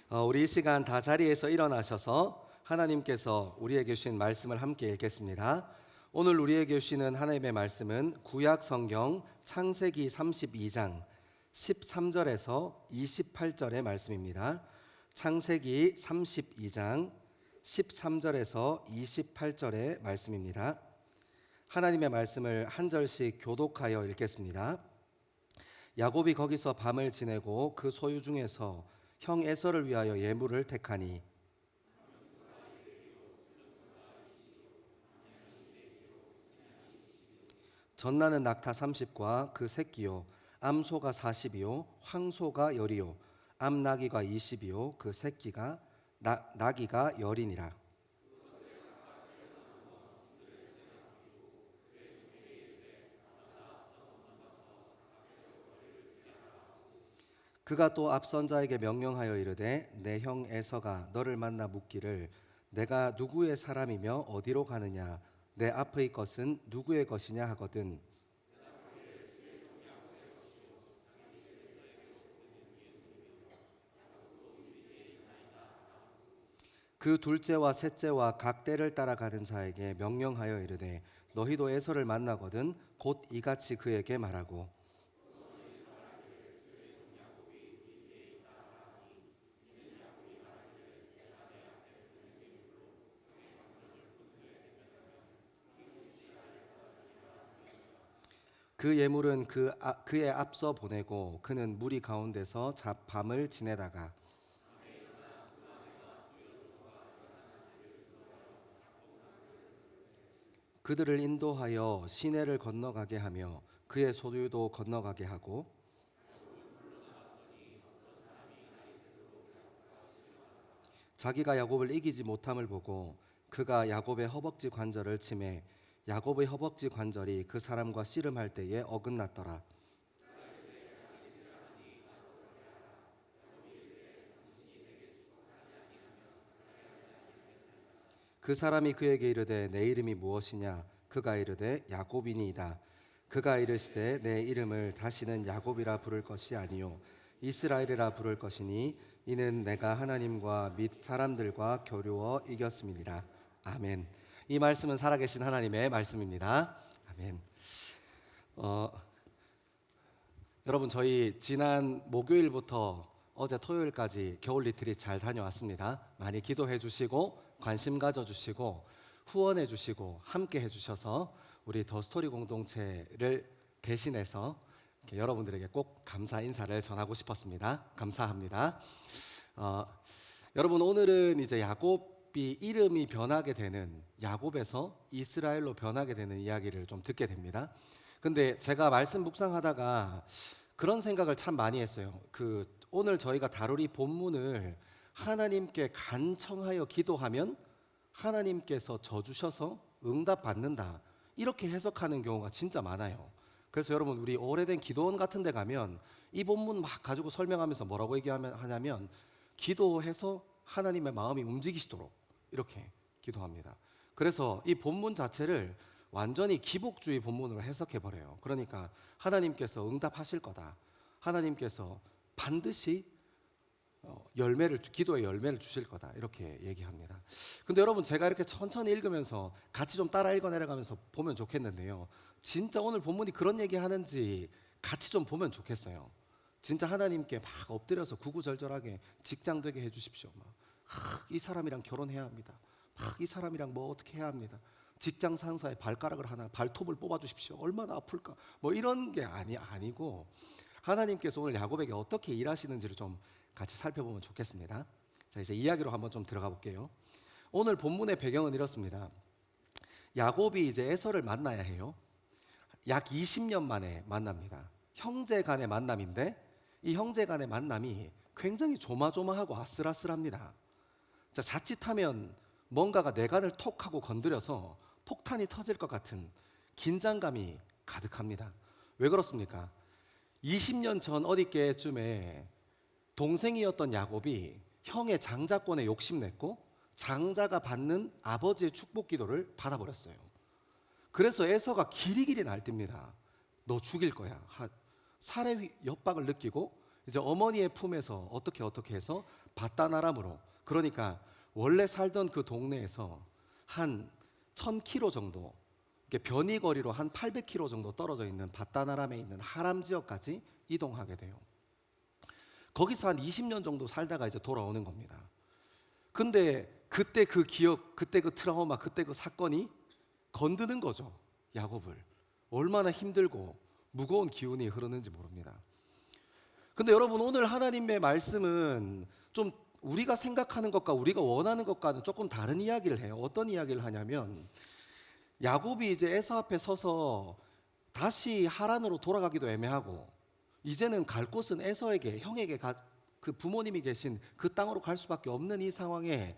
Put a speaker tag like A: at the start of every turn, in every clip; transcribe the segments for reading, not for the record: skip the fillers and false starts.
A: 우리 이 시간 다 자리에서 일어나셔서 하나님께서 우리에게 주신 말씀을 함께 읽겠습니다. 오늘 우리에게 주시는 하나님의 말씀은 구약 성경 창세기 32장 13절에서 28절의 말씀입니다. 창세기 32장 13절에서 28절의 말씀입니다. 하나님의 말씀을 한 절씩 교독하여 읽겠습니다. 야곱이 거기서 밤을 지내고 그 소유 중에서 형 에서를 위하여 예물을 택하니 전나는 낙타 30과 그 새끼요 암소가 40이요 황소가 10이요 암나귀가 20이요 그 새끼가 나귀가 10이니라. 그가 또 앞선 자에게 명령하여 이르되 내 형 에서가 너를 만나 묻기를 내가 누구의 사람이며 어디로 가느냐 내 앞의 것은 누구의 것이냐 하거든. 그 둘째와 셋째와 각 떼를 따라가는 자에게 명령하여 이르되 너희도 에서를 만나거든 곧 이같이 그에게 말하고 그 예물은 그의 앞서 보내고 그는 무리 가운데서 밤을 지내다가 그들을 인도하여 시내를 건너가게 하며 그의 소유도 건너가게 하고 자기가 야곱을 이기지 못함을 보고 그가 야곱의 허벅지 관절을 치매 야곱의 허벅지 관절이 그 사람과 씨름할 때에 어긋났더라. 그 사람이 그에게 이르되 내 이름이 무엇이냐 그가 이르되 야곱이니이다. 그가 이르시되 내 이름을 다시는 야곱이라 부를 것이 아니요 이스라엘이라 부를 것이니 이는 내가 하나님과 및 사람들과 겨루어 이겼음이니라. 아멘. 이 말씀은 살아계신 하나님의 말씀입니다. 아멘. 여러분 저희 지난 목요일부터 어제 토요일까지 겨울 리트릿 잘 다녀왔습니다. 많이 기도해 주시고 관심 가져주시고 후원해 주시고 함께 해주셔서 우리 더 스토리 공동체를 대신해서 여러분들에게 꼭 감사 인사를 전하고 싶었습니다. 감사합니다. 여러분 오늘은 이제 야곱이 이름이 변하게 되는 야곱에서 이스라엘로 변하게 되는 이야기를 좀 듣게 됩니다. 근데 제가 말씀 묵상하다가 그런 생각을 참 많이 했어요. 오늘 저희가 다룰 이 본문을 하나님께 간청하여 기도하면 하나님께서 져주셔서 응답받는다 이렇게 해석하는 경우가 진짜 많아요. 그래서 여러분 우리 오래된 기도원 같은 데 가면 이 본문 막 가지고 설명하면서 뭐라고 얘기하냐면 기도해서 하나님의 마음이 움직이시도록 이렇게 기도합니다. 그래서 이 본문 자체를 완전히 기복주의 본문으로 해석해버려요. 그러니까 하나님께서 응답하실 거다, 하나님께서 반드시 기도의 열매를 주실 거다 이렇게 얘기합니다. 근데 여러분 제가 이렇게 천천히 읽으면서 같이 좀 따라 읽어내려가면서 보면 좋겠는데요, 진짜 오늘 본문이 그런 얘기하는지 같이 좀 보면 좋겠어요. 진짜 하나님께 막 엎드려서 구구절절하게 직장 되게 해주십시오. 이 사람이랑 결혼해야 합니다. 이 사람이랑 뭐 어떻게 해야 합니다. 직장 상사의 발가락을 하나 발톱을 뽑아주십시오. 얼마나 아플까. 뭐 이런 게 아니고 하나님께서 오늘 야곱에게 어떻게 일하시는지를 좀 같이 살펴보면 좋겠습니다. 자, 이제 이야기로 한번 좀 들어가 볼게요. 오늘 본문의 배경은 이렇습니다. 야곱이 이제 에서를 만나야 해요. 약 20년 만에 만납니다. 형제 간의 만남인데 이 형제 간의 만남이 굉장히 조마조마하고 아슬아슬합니다. 자, 자칫하면 뭔가가 내 간을 톡 하고 건드려서 폭탄이 터질 것 같은 긴장감이 가득합니다. 왜 그렇습니까? 20년 전 어디께쯤에 동생이었던 야곱이 형의 장자권에 욕심냈고 장자가 받는 아버지의 축복 기도를 받아버렸어요. 그래서 에서가 길이길이 날뜁니다. 너 죽일 거야. 살해 협박을 느끼고 이제 어머니의 품에서 어떻게 해서 바다나람으로, 그러니까 원래 살던 그 동네에서 한 1000km 정도, 이게 변이 거리로 한 800km 정도 떨어져 있는 바다나람에 있는 하람 지역까지 이동하게 돼요. 거기서 한 20년 정도 살다가 이제 돌아오는 겁니다. 근데 그때 그 기억, 그때 그 트라우마, 그때 그 사건이 건드는 거죠, 야곱을. 얼마나 힘들고 무거운 기운이 흐르는지 모릅니다. 근데 여러분, 오늘 하나님의 말씀은 좀 우리가 생각하는 것과 우리가 원하는 것과는 조금 다른 이야기를 해요. 어떤 이야기를 하냐면, 야곱이 이제 에서 앞에 서서 다시 하란으로 돌아가기도 애매하고, 이제는 갈 곳은 에서에게, 형에게 그 부모님이 계신 그 땅으로 갈 수밖에 없는 이 상황에,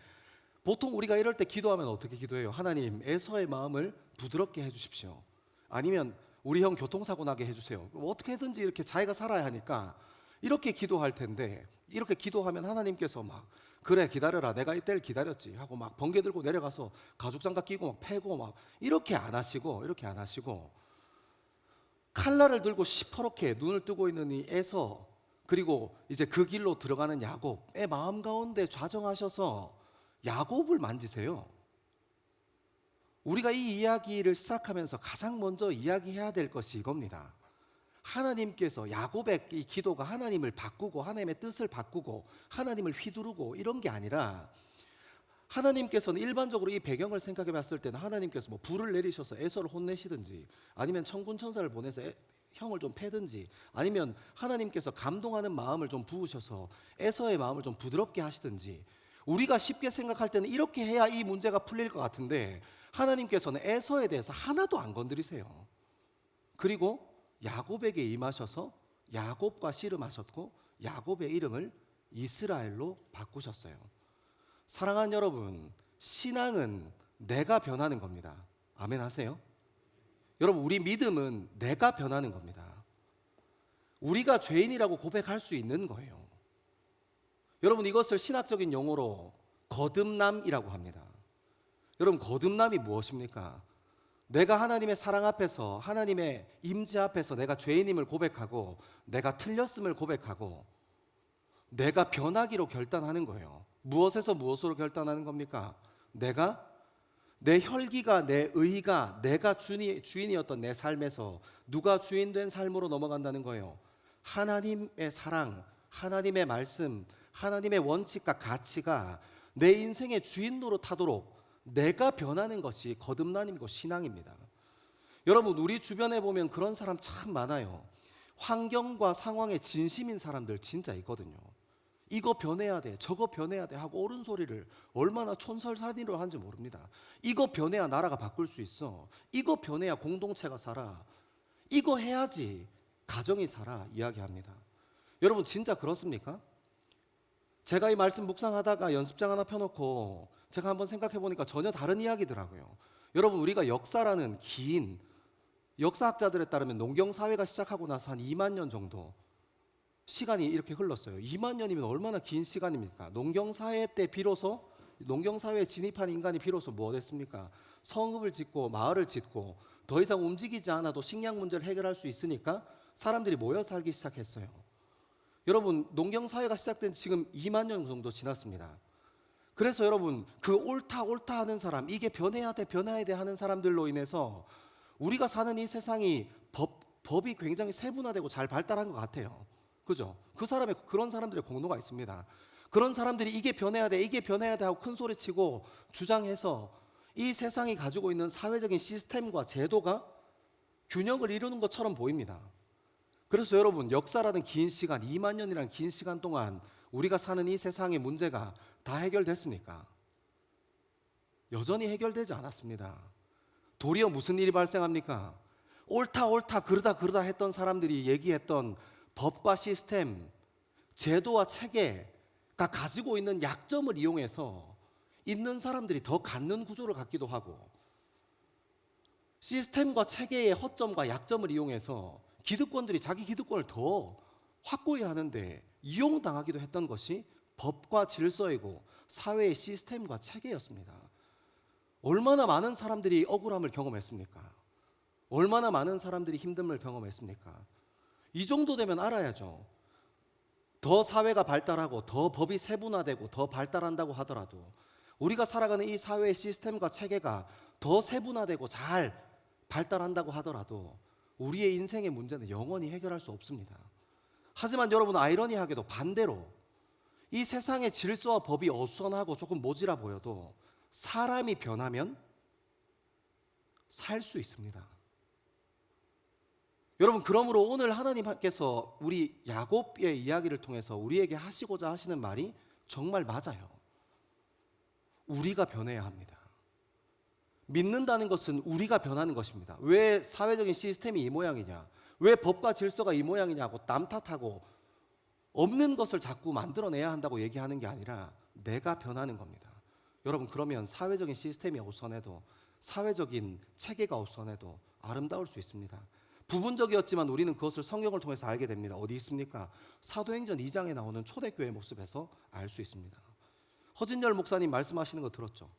A: 보통 우리가 이럴 때 기도하면 어떻게 기도해요? 하나님, 에서의 마음을 부드럽게 해주십시오. 아니면 우리 형 교통사고 나게 해주세요. 어떻게든지 이렇게 자기가 살아야 하니까 이렇게 기도할 텐데, 이렇게 기도하면 하나님께서 막 그래 기다려라, 내가 이때를 기다렸지 하고 막 번개 들고 내려가서 가죽장갑 끼고 막 패고 막 이렇게 안 하시고, 칼날을 들고 시퍼렇게 눈을 뜨고 있는 이 에서, 그리고 이제 그 길로 들어가는 야곱의 마음 가운데 좌정하셔서 야곱을 만지세요. 우리가 이 이야기를 시작하면서 가장 먼저 이야기해야 될 것이 이겁니다. 하나님께서, 야곱의 이 기도가 하나님을 바꾸고 하나님의 뜻을 바꾸고 하나님을 휘두르고 이런 게 아니라, 하나님께서는 일반적으로 이 배경을 생각해 봤을 때는 하나님께서 뭐 불을 내리셔서 에서를 혼내시든지, 아니면 천군 천사를 보내서 형을 좀 패든지, 아니면 하나님께서 감동하는 마음을 좀 부으셔서 에서의 마음을 좀 부드럽게 하시든지, 우리가 쉽게 생각할 때는 이렇게 해야 이 문제가 풀릴 것 같은데, 하나님께서는 에서에 대해서 하나도 안 건드리세요. 그리고 야곱에게 임하셔서 야곱과 씨름하셨고, 야곱의 이름을 이스라엘로 바꾸셨어요. 사랑하는 여러분, 신앙은 내가 변하는 겁니다. 아멘 하세요? 여러분, 우리 믿음은 내가 변하는 겁니다. 우리가 죄인이라고 고백할 수 있는 거예요. 여러분, 이것을 신학적인 용어로 거듭남이라고 합니다. 여러분, 거듭남이 무엇입니까? 내가 하나님의 사랑 앞에서, 하나님의 임재 앞에서 내가 죄인임을 고백하고, 내가 틀렸음을 고백하고, 내가 변하기로 결단하는 거예요. 무엇에서 무엇으로 결단하는 겁니까? 내가, 내 혈기가, 내 의가, 내가 주인이었던 내 삶에서 누가 주인된 삶으로 넘어간다는 거예요. 하나님의 사랑, 하나님의 말씀, 하나님의 원칙과 가치가 내 인생의 주인 노릇하도록 내가 변하는 것이 거듭남이고 신앙입니다. 여러분, 우리 주변에 보면 그런 사람 참 많아요. 환경과 상황에 진심인 사람들 진짜 있거든요. 이거 변해야 돼, 저거 변해야 돼 하고 옳은 소리를 얼마나 촌설살인으로 하는지 모릅니다. 이거 변해야 나라가 바꿀 수 있어, 이거 변해야 공동체가 살아, 이거 해야지 가정이 살아 이야기합니다. 여러분, 진짜 그렇습니까? 제가 이 말씀 묵상하다가 연습장 하나 펴놓고 제가 한번 생각해 보니까 전혀 다른 이야기더라고요. 여러분, 우리가 역사라는 긴, 역사학자들에 따르면 농경사회가 시작하고 나서 한 2만 년 정도 시간이 이렇게 흘렀어요. 2만 년이면 얼마나 긴 시간입니까? 농경사회 때 비로소, 농경사회에 진입한 인간이 비로소 뭐 됐습니까? 성읍을 짓고 마을을 짓고 더 이상 움직이지 않아도 식량 문제를 해결할 수 있으니까 사람들이 모여 살기 시작했어요. 여러분, 농경사회가 시작된 지금 2만 년 정도 지났습니다. 그래서 여러분, 그 옳다 하는 사람, 이게 변해야 돼 하는 사람들로 인해서 우리가 사는 이 세상이 법이 굉장히 세분화되고 잘 발달한 것 같아요. 그죠? 그런 사람들의 공로가 있습니다. 그런 사람들이 이게 변해야 돼 하고 큰 소리치고 주장해서 이 세상이 가지고 있는 사회적인 시스템과 제도가 균형을 이루는 것처럼 보입니다. 그래서 여러분, 역사라는 긴 시간, 2만 년이라는 긴 시간 동안 우리가 사는 이 세상의 문제가 다 해결됐습니까? 여전히 해결되지 않았습니다. 도리어 무슨 일이 발생합니까? 옳다 그러다 했던 사람들이 얘기했던 법과 시스템, 제도와 체계가 가지고 있는 약점을 이용해서 있는 사람들이 더 갖는 구조를 갖기도 하고, 시스템과 체계의 허점과 약점을 이용해서 기득권들이 자기 기득권을 더 확고히 하는데 이용당하기도 했던 것이 법과 질서이고 사회의 시스템과 체계였습니다. 얼마나 많은 사람들이 억울함을 경험했습니까? 얼마나 많은 사람들이 힘듦을 경험했습니까? 이 정도 되면 알아야죠. 더 사회가 발달하고 더 법이 세분화되고 더 발달한다고 하더라도 우리가 살아가는 이 사회의 시스템과 체계가 더 세분화되고 잘 발달한다고 하더라도 우리의 인생의 문제는 영원히 해결할 수 없습니다. 하지만 여러분, 아이러니하게도 반대로 이 세상의 질서와 법이 어수선하고 조금 모질아 보여도 사람이 변하면 살 수 있습니다. 여러분, 그러므로 오늘 하나님께서 우리 야곱의 이야기를 통해서 우리에게 하시고자 하시는 말이 정말 맞아요. 우리가 변해야 합니다. 믿는다는 것은 우리가 변하는 것입니다. 왜 사회적인 시스템이 이 모양이냐, 왜 법과 질서가 이 모양이냐고 남 탓하고 없는 것을 자꾸 만들어내야 한다고 얘기하는 게 아니라 내가 변하는 겁니다. 여러분, 그러면 사회적인 시스템이 우선해도, 사회적인 체계가 우선해도 아름다울 수 있습니다. 부분적이었지만 우리는 그것을 성경을 통해서 알게 됩니다. 어디 있습니까? 사도행전 2장에 나오는 초대교회 모습에서 알 수 있습니다. 허진열 목사님 말씀하시는 거 들었죠?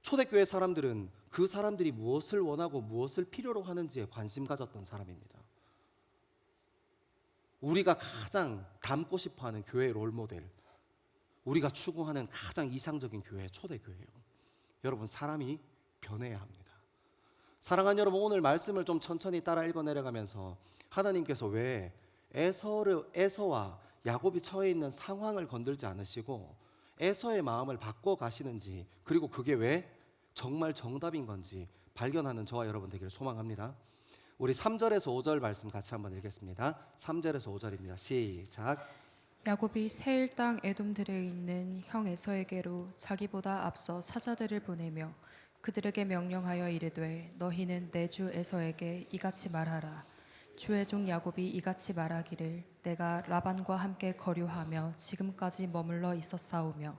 A: 초대교회 사람들은 그 사람들이 무엇을 원하고 무엇을 필요로 하는지에 관심 가졌던 사람입니다. 우리가 가장 닮고 싶어하는 교회의 롤모델, 우리가 추구하는 가장 이상적인 교회, 초대교회예요. 여러분, 사람이 변해야 합니다. 사랑하는 여러분, 오늘 말씀을 좀 천천히 따라 읽어 내려가면서 하나님께서 왜 에서와 야곱이 처해 있는 상황을 건들지 않으시고 에서의 마음을 바꿔 가시는지, 그리고 그게 왜 정말 정답인 건지 발견하는 저와 여러분 되기를 소망합니다. 우리 3절에서 5절 말씀 같이 한번 읽겠습니다. 3절에서 5절입니다. 시작.
B: 야곱이 세일 땅 에돔들에 있는 형 에서에게로 자기보다 앞서 사자들을 보내며 그들에게 명령하여 이르되 너희는 내 주 에서에게 이같이 말하라. 주의 종 야곱이 이같이 말하기를 내가 라반과 함께 거류하며 지금까지 머물러 있었사오며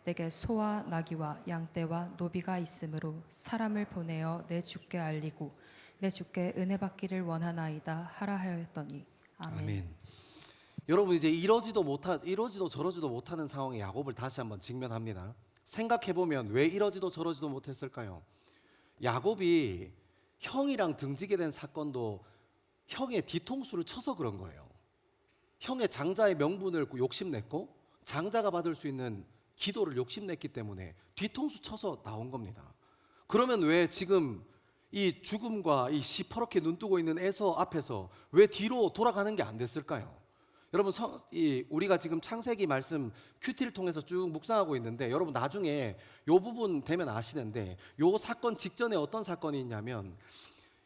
B: 내게 소와 나귀와 양떼와 노비가 있으므로 사람을 보내어 내 주께 알리고 내 주께 은혜 받기를 원하나이다 하라 하였더니 아멘.
A: 아멘. 여러분, 이제 이러지도 저러지도 못하는 상황에 야곱을 다시 한번 직면합니다. 생각해보면 왜 이러지도 저러지도 못했을까요? 야곱이 형이랑 등지게 된 사건도 형의 뒤통수를 쳐서 그런 거예요. 형의 장자의 명분을 욕심냈고 장자가 받을 수 있는 기도를 욕심냈기 때문에 뒤통수 쳐서 나온 겁니다. 그러면 왜 지금 이 죽음과 이 시퍼렇게 눈뜨고 있는 에서 앞에서 왜 뒤로 돌아가는 게 안 됐을까요? 여러분, 우리가 지금 창세기 말씀 큐티를 통해서 쭉 묵상하고 있는데 여러분 나중에 이 부분 되면 아시는데, 이 사건 직전에 어떤 사건이 있냐면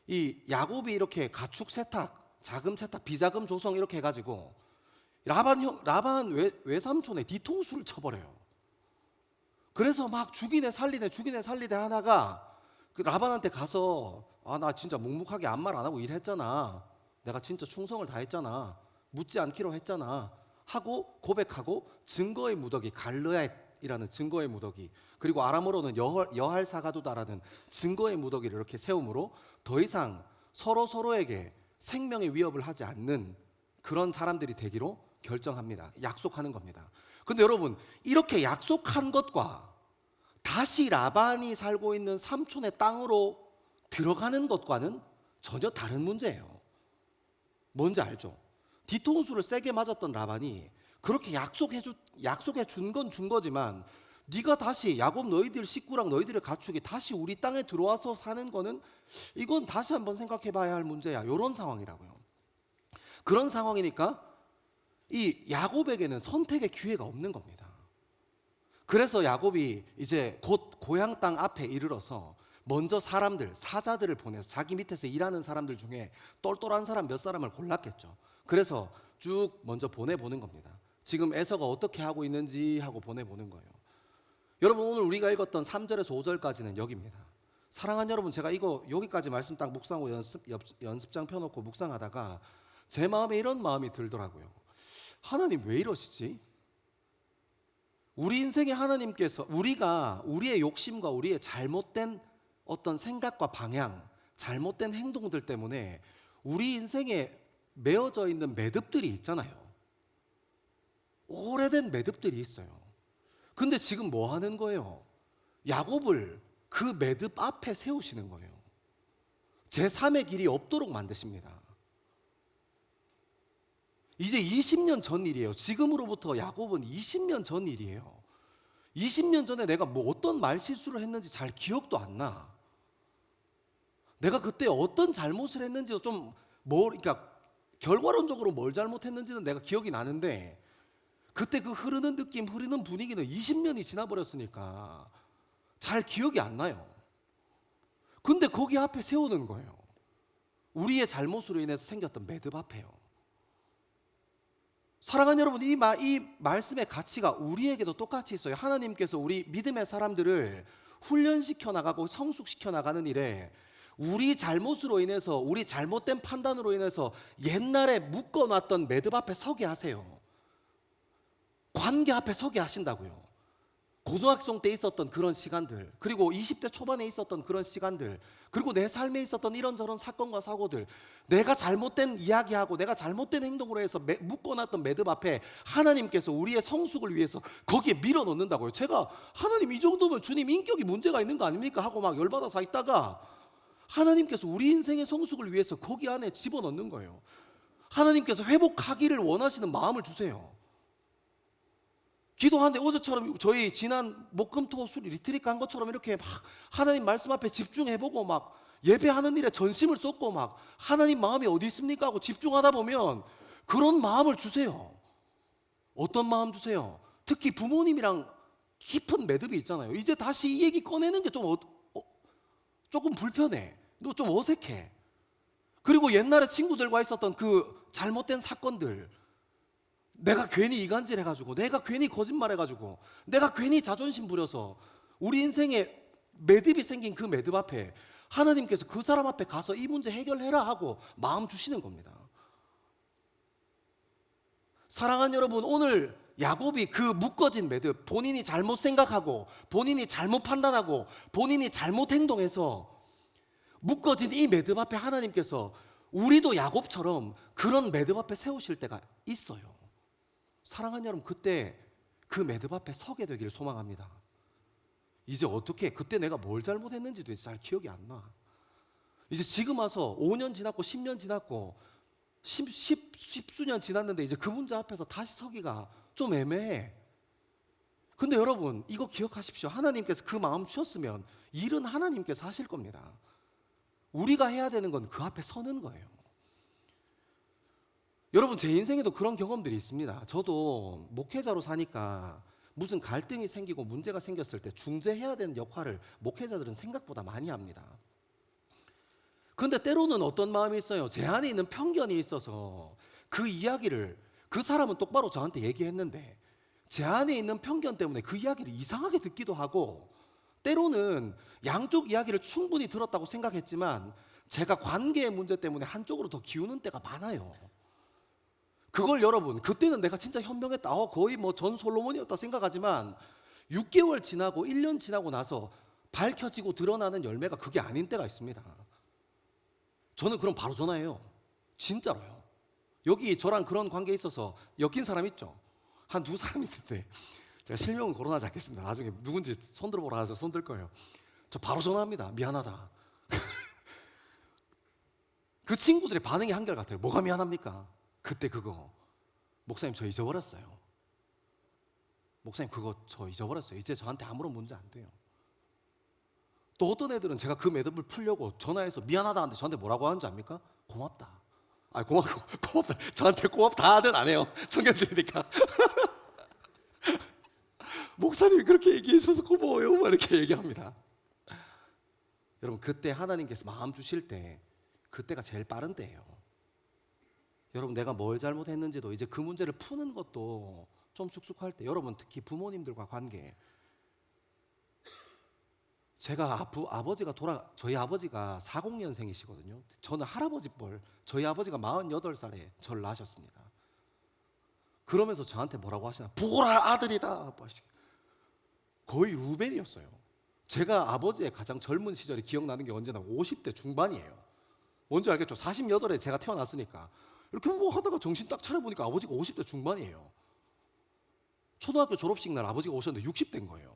A: 이 야곱이 이렇게 가축 세탁, 자금 세탁, 비자금 조성 이렇게 해가지고 라반 외삼촌의 뒤통수를 쳐버려요. 그래서 막 죽이네 살리네 하다가 그 라반한테 가서 나 진짜 묵묵하게 아무 말 안 하고 일했잖아, 내가 진짜 충성을 다했잖아, 묻지 않기로 했잖아 하고 고백하고 증거의 무더기, 갈르앗이라는 증거의 무더기, 그리고 아람어로는 여할 사가두다라는 증거의 무더기를 이렇게 세움으로 더 이상 서로에게 생명의 위협을 하지 않는 그런 사람들이 되기로 결정합니다. 약속하는 겁니다. 근데 여러분, 이렇게 약속한 것과 다시 라반이 살고 있는 삼촌의 땅으로 들어가는 것과는 전혀 다른 문제예요. 뭔지 알죠? 뒤통수를 세게 맞았던 라반이 그렇게 약속해 준 건 준 거지만, 네가 다시 야곱 너희들 식구랑 너희들의 가축이 다시 우리 땅에 들어와서 사는 거는 이건 다시 한번 생각해 봐야 할 문제야. 이런 상황이라고요. 그런 상황이니까 이 야곱에게는 선택의 기회가 없는 겁니다. 그래서 야곱이 이제 곧 고향 땅 앞에 이르러서 먼저 사자들을 보내서 자기 밑에서 일하는 사람들 중에 똘똘한 사람 몇 사람을 골랐겠죠. 그래서 쭉 먼저 보내보는 겁니다. 지금 에서가 어떻게 하고 있는지 하고 보내보는 거예요. 여러분, 오늘 우리가 읽었던 3절에서 5절까지는 여기입니다. 사랑하는 여러분, 제가 여기까지 말씀 딱 묵상하고 연습장 펴놓고 묵상하다가 제 마음에 이런 마음이 들더라고요. 하나님 왜 이러시지? 우리 인생에 하나님께서 우리가 우리의 욕심과 우리의 잘못된 어떤 생각과 방향, 잘못된 행동들 때문에 우리 인생에 메어져 있는 매듭들이 있잖아요. 오래된 매듭들이 있어요. 근데 지금 뭐 하는 거예요? 야곱을 그 매듭 앞에 세우시는 거예요. 제3의 길이 없도록 만드십니다. 이제 20년 전 일이에요. 지금으로부터 야곱은 20년 전 일이에요. 20년 전에 내가 뭐 어떤 말 실수를 했는지 잘 기억도 안 나. 내가 그때 어떤 잘못을 했는지도 그러니까 결과론적으로 뭘 잘못했는지는 내가 기억이 나는데, 그때 그 흐르는 느낌, 흐르는 분위기는 20년이 지나버렸으니까 잘 기억이 안 나요. 근데 거기 앞에 세우는 거예요. 우리의 잘못으로 인해서 생겼던 매듭 앞에요. 사랑하는 여러분, 이 말씀의 가치가 우리에게도 똑같이 있어요. 하나님께서 우리 믿음의 사람들을 훈련시켜 나가고 성숙시켜 나가는 일에 우리 잘못으로 인해서, 우리 잘못된 판단으로 인해서 옛날에 묶어놨던 매듭 앞에 서게 하세요. 관계 앞에 서게 하신다고요. 고등학생 때 있었던 그런 시간들, 그리고 20대 초반에 있었던 그런 시간들, 그리고 내 삶에 있었던 이런저런 사건과 사고들, 내가 잘못된 이야기하고 내가 잘못된 행동으로 해서 묶어놨던 매듭 앞에 하나님께서 우리의 성숙을 위해서 거기에 밀어넣는다고요. 제가 하나님, 이 정도면 주님 인격이 문제가 있는 거 아닙니까? 하고 막 열받아서 있다가 하나님께서 우리 인생의 성숙을 위해서 거기 안에 집어넣는 거예요. 하나님께서 회복하기를 원하시는 마음을 주세요. 기도하는데 어제처럼 저희 지난 목금토 리트릿 간 것처럼 이렇게 막 하나님 말씀 앞에 집중해보고 막 예배하는 일에 전심을 쏟고 막 하나님 마음이 어디 있습니까 하고 집중하다 보면 그런 마음을 주세요. 어떤 마음 주세요? 특히 부모님이랑 깊은 매듭이 있잖아요. 이제 다시 이 얘기 꺼내는 게 조금 불편해. 너 좀 어색해. 그리고 옛날에 친구들과 있었던 그 잘못된 사건들, 내가 괜히 이간질 해가지고, 내가 괜히 거짓말 해가지고, 내가 괜히 자존심 부려서 우리 인생에 매듭이 생긴 그 매듭 앞에 하나님께서 그 사람 앞에 가서 이 문제 해결해라 하고 마음 주시는 겁니다. 사랑하는 여러분, 오늘 야곱이 그 묶어진 매듭, 본인이 잘못 생각하고 본인이 잘못 판단하고 본인이 잘못 행동해서 묶어진 이 매듭 앞에 하나님께서 우리도 야곱처럼 그런 매듭 앞에 세우실 때가 있어요. 사랑하는 여러분, 그때 그 매듭 앞에 서게 되기를 소망합니다. 이제 어떻게, 그때 내가 뭘 잘못했는지도 잘 기억이 안 나. 이제 지금 와서 5년 지났고 10년 지났고 십수년 지났는데 이제 그 문제 앞에서 다시 서기가 좀 애매해. 근데 여러분, 이거 기억하십시오. 하나님께서 그 마음 주셨으면 일은 하나님께서 하실 겁니다. 우리가 해야 되는 건 그 앞에 서는 거예요. 여러분, 제 인생에도 그런 경험들이 있습니다. 저도 목회자로 사니까 무슨 갈등이 생기고 문제가 생겼을 때 중재해야 되는 역할을 목회자들은 생각보다 많이 합니다. 그런데 때로는 어떤 마음이 있어요. 제 안에 있는 편견이 있어서 그 이야기를, 그 사람은 똑바로 저한테 얘기했는데 제 안에 있는 편견 때문에 그 이야기를 이상하게 듣기도 하고, 때로는 양쪽 이야기를 충분히 들었다고 생각했지만 제가 관계의 문제 때문에 한쪽으로 더 기우는 때가 많아요. 그걸 여러분, 그때는 내가 진짜 현명했다, 거의 뭐 전 솔로몬이었다 생각하지만 6개월 지나고 1년 지나고 나서 밝혀지고 드러나는 열매가 그게 아닌 때가 있습니다. 저는 그럼 바로 전화해요. 진짜로요. 여기 저랑 그런 관계에 있어서 엮인 사람 있죠? 한 두 사람 있는데 제가 실명은 거론하지 않겠습니다. 나중에 누군지 손 들어보라 해서 손 들 거예요. 저 바로 전화합니다. 미안하다. 그 친구들의 반응이 한결같아요. 뭐가 미안합니까? 그때 그거 목사님 저 잊어버렸어요. 목사님 그거 저 잊어버렸어요. 이제 저한테 아무런 문제 안 돼요. 또 어떤 애들은 제가 그 매듭을 풀려고 전화해서 미안하다 하는데 저한테 뭐라고 하는지 압니까? 고맙다. 고맙다. 저한테 고맙다는 안 해요. 청년들이니까. 목사님이 그렇게 얘기해 주셔서 고마워요. 막 이렇게 얘기합니다. 여러분, 그때 하나님께서 마음 주실 때 그때가 제일 빠른 때예요. 여러분, 내가 뭘 잘못했는지도 이제 그 문제를 푸는 것도 좀 쑥쑥할 때, 여러분 특히 부모님들과 관계, 제가 저희 아버지가 40년생이시거든요. 저는 할아버지 뻘, 저희 아버지가 48살에 저를 낳으셨습니다. 그러면서 저한테 뭐라고 하시나? 보라 아들이다. 거의 루벤이었어요. 제가 아버지의 가장 젊은 시절이 기억나는 게 언제나 50대 중반이에요. 뭔지 알겠죠? 48에 제가 태어났으니까 이렇게 뭐 하다가 정신 딱 차려보니까 아버지가 50대 중반이에요. 초등학교 졸업식 날 아버지가 오셨는데 60대인 거예요.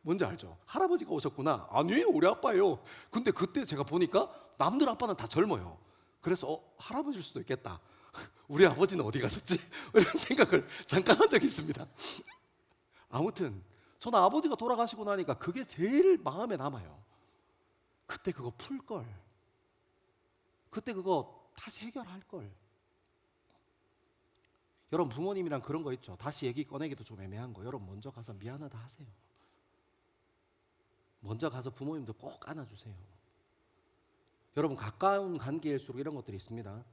A: 뭔지 알죠? 할아버지가 오셨구나. 아니에요, 우리 아빠예요. 근데 그때 제가 보니까 남들 아빠는 다 젊어요. 그래서 할아버지일 수도 있겠다. 우리 아버지는 어디 가셨지? 이런 생각을 잠깐 한 적이 있습니다. 아무튼 저는 아버지가 돌아가시고 나니까 그게 제일 마음에 남아요. 그때 그거 풀 걸. 그때 그거 다시 해결할 걸. 여러분 부모님이랑 그런 거 있죠. 다시 얘기 꺼내기도 좀 애매한 거. 여러분 먼저 가서 미안하다 하세요. 먼저 가서 부모님들 꼭 안아주세요. 여러분 가까운 관계일수록 이런 것들이 있습니다.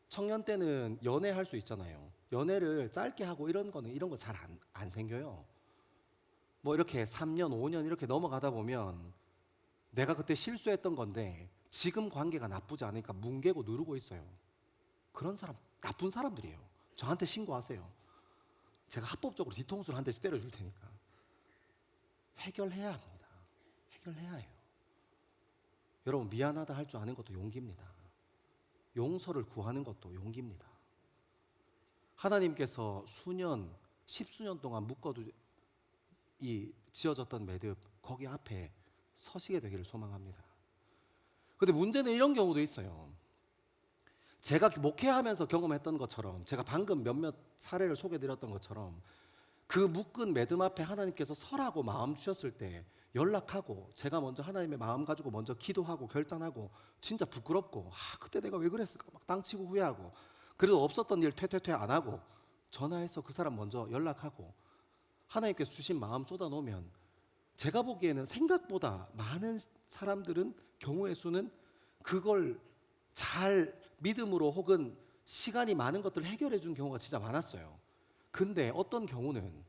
A: 청년 때는 연애할 수 있잖아요. 연애를 짧게 하고 이런 거 잘 안 생겨요. 뭐 이렇게 3년, 5년 이렇게 넘어가다 보면 내가 그때 실수했던 건데 지금 관계가 나쁘지 않으니까 뭉개고 누르고 있어요. 그런 사람 나쁜 사람들이에요. 저한테 신고하세요. 제가 합법적으로 뒤통수를 한 대씩 때려줄 테니까. 해결해야 합니다. 해결해야 해요. 여러분 미안하다 할 줄 아는 것도 용기입니다. 용서를 구하는 것도 용기입니다. 하나님께서 수년, 10수년 동안 묶어도 이 지어졌던 매듭 거기 앞에 서시게 되기를 소망합니다. 근데 문제는 이런 경우도 있어요. 제가 목회하면서 경험했던 것처럼 제가 방금 몇몇 사례를 소개드렸던 것처럼 그 묶은 매듭 앞에 하나님께서 서라고 마음 주셨을 때 연락하고 제가 먼저 하나님의 마음 가지고 먼저 기도하고 결단하고 진짜 부끄럽고 그때 내가 왜 그랬을까 막 땅치고 후회하고 그래도 없었던 일 퇴퇴퇴 안 하고 전화해서 그 사람 먼저 연락하고 하나님께서 주신 마음 쏟아놓으면 제가 보기에는 생각보다 많은 사람들은 경우의 수는 그걸 잘 믿음으로 혹은 시간이 많은 것들을 해결해 준 경우가 진짜 많았어요. 근데 어떤 경우는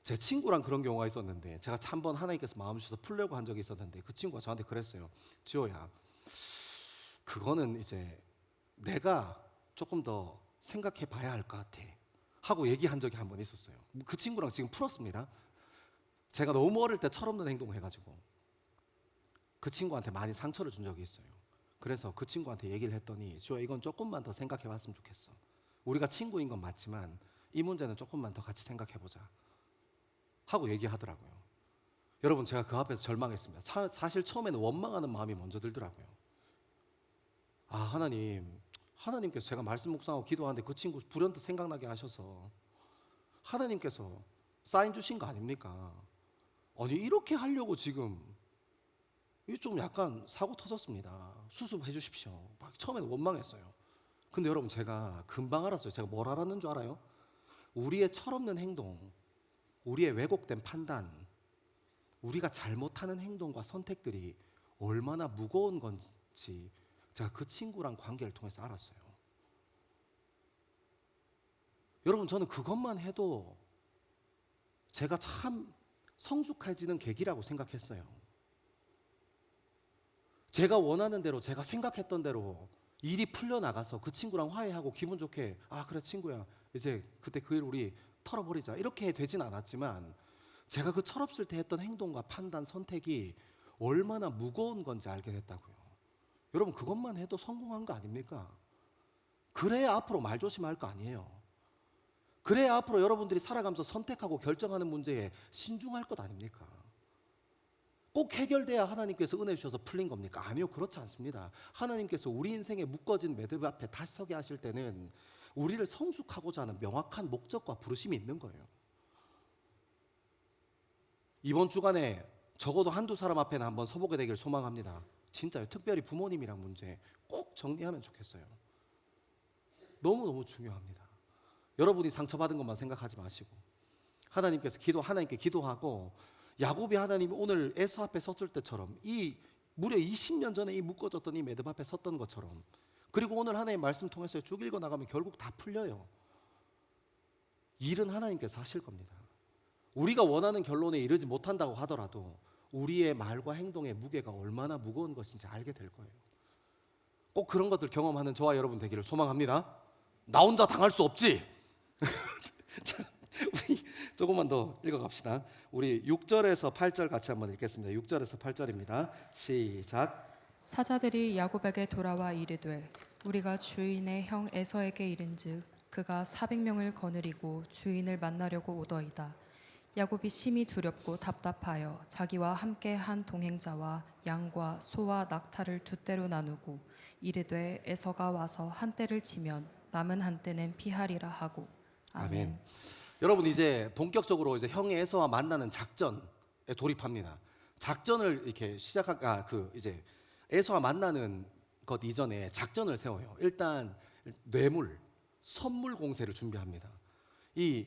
A: 제 친구랑 그런 경우가 있었는데 제가 한번 하나님께서 마음 주셔서 풀려고 한 적이 있었는데 그 친구가 저한테 그랬어요. 지호야, 그거는 이제 내가 조금 더 생각해 봐야 할 것 같아 하고 얘기한 적이 한 번 있었어요. 그 친구랑 지금 풀었습니다. 제가 너무 어릴 때 철없는 행동을 해가지고 그 친구한테 많이 상처를 준 적이 있어요. 그래서 그 친구한테 얘기를 했더니 지호야, 이건 조금만 더 생각해 봤으면 좋겠어. 우리가 친구인 건 맞지만 이 문제는 조금만 더 같이 생각해 보자 하고 얘기하더라고요. 여러분 제가 그 앞에서 절망했습니다. 사실 처음에는 원망하는 마음이 먼저 들더라고요. 하나님께서 제가 말씀 묵상하고 기도하는데 그 친구 불현듯 생각나게 하셔서 하나님께서 사인 주신 거 아닙니까? 아니 이렇게 하려고 지금 이게 좀 약간 사고 터졌습니다. 수습해 주십시오. 막 처음에는 원망했어요. 근데 여러분 제가 금방 알았어요. 제가 뭘 알았는 줄 알아요? 우리의 철없는 행동, 우리의 왜곡된 판단, 우리가 잘못하는 행동과 선택들이 얼마나 무거운 건지 제가 그 친구랑 관계를 통해서 알았어요. 여러분 저는 그것만 해도 제가 참 성숙해지는 계기라고 생각했어요. 제가 원하는 대로 제가 생각했던 대로 일이 풀려나가서 그 친구랑 화해하고 기분 좋게 그래 친구야 이제 그때 그 일 우리 털어버리자 이렇게 되진 않았지만 제가 그 철없을 때 했던 행동과 판단 선택이 얼마나 무거운 건지 알게 됐다고요. 여러분 그것만 해도 성공한 거 아닙니까? 그래야 앞으로 말조심할 거 아니에요. 그래야 앞으로 여러분들이 살아가면서 선택하고 결정하는 문제에 신중할 것 아닙니까? 꼭 해결돼야 하나님께서 은혜 주셔서 풀린 겁니까? 아니요, 그렇지 않습니다. 하나님께서 우리 인생에 묶어진 매듭 앞에 다시 서게 하실 때는 우리를 성숙하고자 하는 명확한 목적과 부르심이 있는 거예요. 이번 주간에 적어도 한두 사람 앞에는 한번 서보게 되길 소망합니다. 진짜요. 특별히 부모님이랑 문제 꼭 정리하면 좋겠어요. 너무너무 중요합니다. 여러분이 상처받은 것만 생각하지 마시고 하나님께 기도하고 야곱이 하나님이 오늘 에서 앞에 섰을 때처럼 이 무려 20년 전에 이 묶어졌던 이 매듭 앞에 섰던 것처럼 그리고 오늘 하나님 말씀 통해서 쭉 읽어 나가면 결국 다 풀려요. 일은 하나님께서 하실 겁니다. 우리가 원하는 결론에 이르지 못한다고 하더라도 우리의 말과 행동의 무게가 얼마나 무거운 것인지 알게 될 거예요. 꼭 그런 것들 경험하는 저와 여러분 되기를 소망합니다. 나 혼자 당할 수 없지. 자, 우리 조금만 더 읽어갑시다. 우리 6절에서 8절 같이 한번 읽겠습니다. 6절에서 8절입니다. 시작.
B: 사자들이 야곱에게 돌아와 이르되 우리가 주인의 형 에서에게 이른즉 그가 400명을 거느리고 주인을 만나려고 오더이다. 야곱이 심히 두렵고 답답하여 자기와 함께 한 동행자와 양과 소와 낙타를 두 떼로 나누고 이르되 에서가 와서 한 떼를 치면 남은 한 떼는 피하리라 하고. 아멘.
A: 여러분 이제 본격적으로 이제 형의 에서와 만나는 작전에 돌입합니다. 작전을 이렇게 이제 에서와 만나는 것 이전에 작전을 세워요. 일단 뇌물, 선물 공세를 준비합니다. 이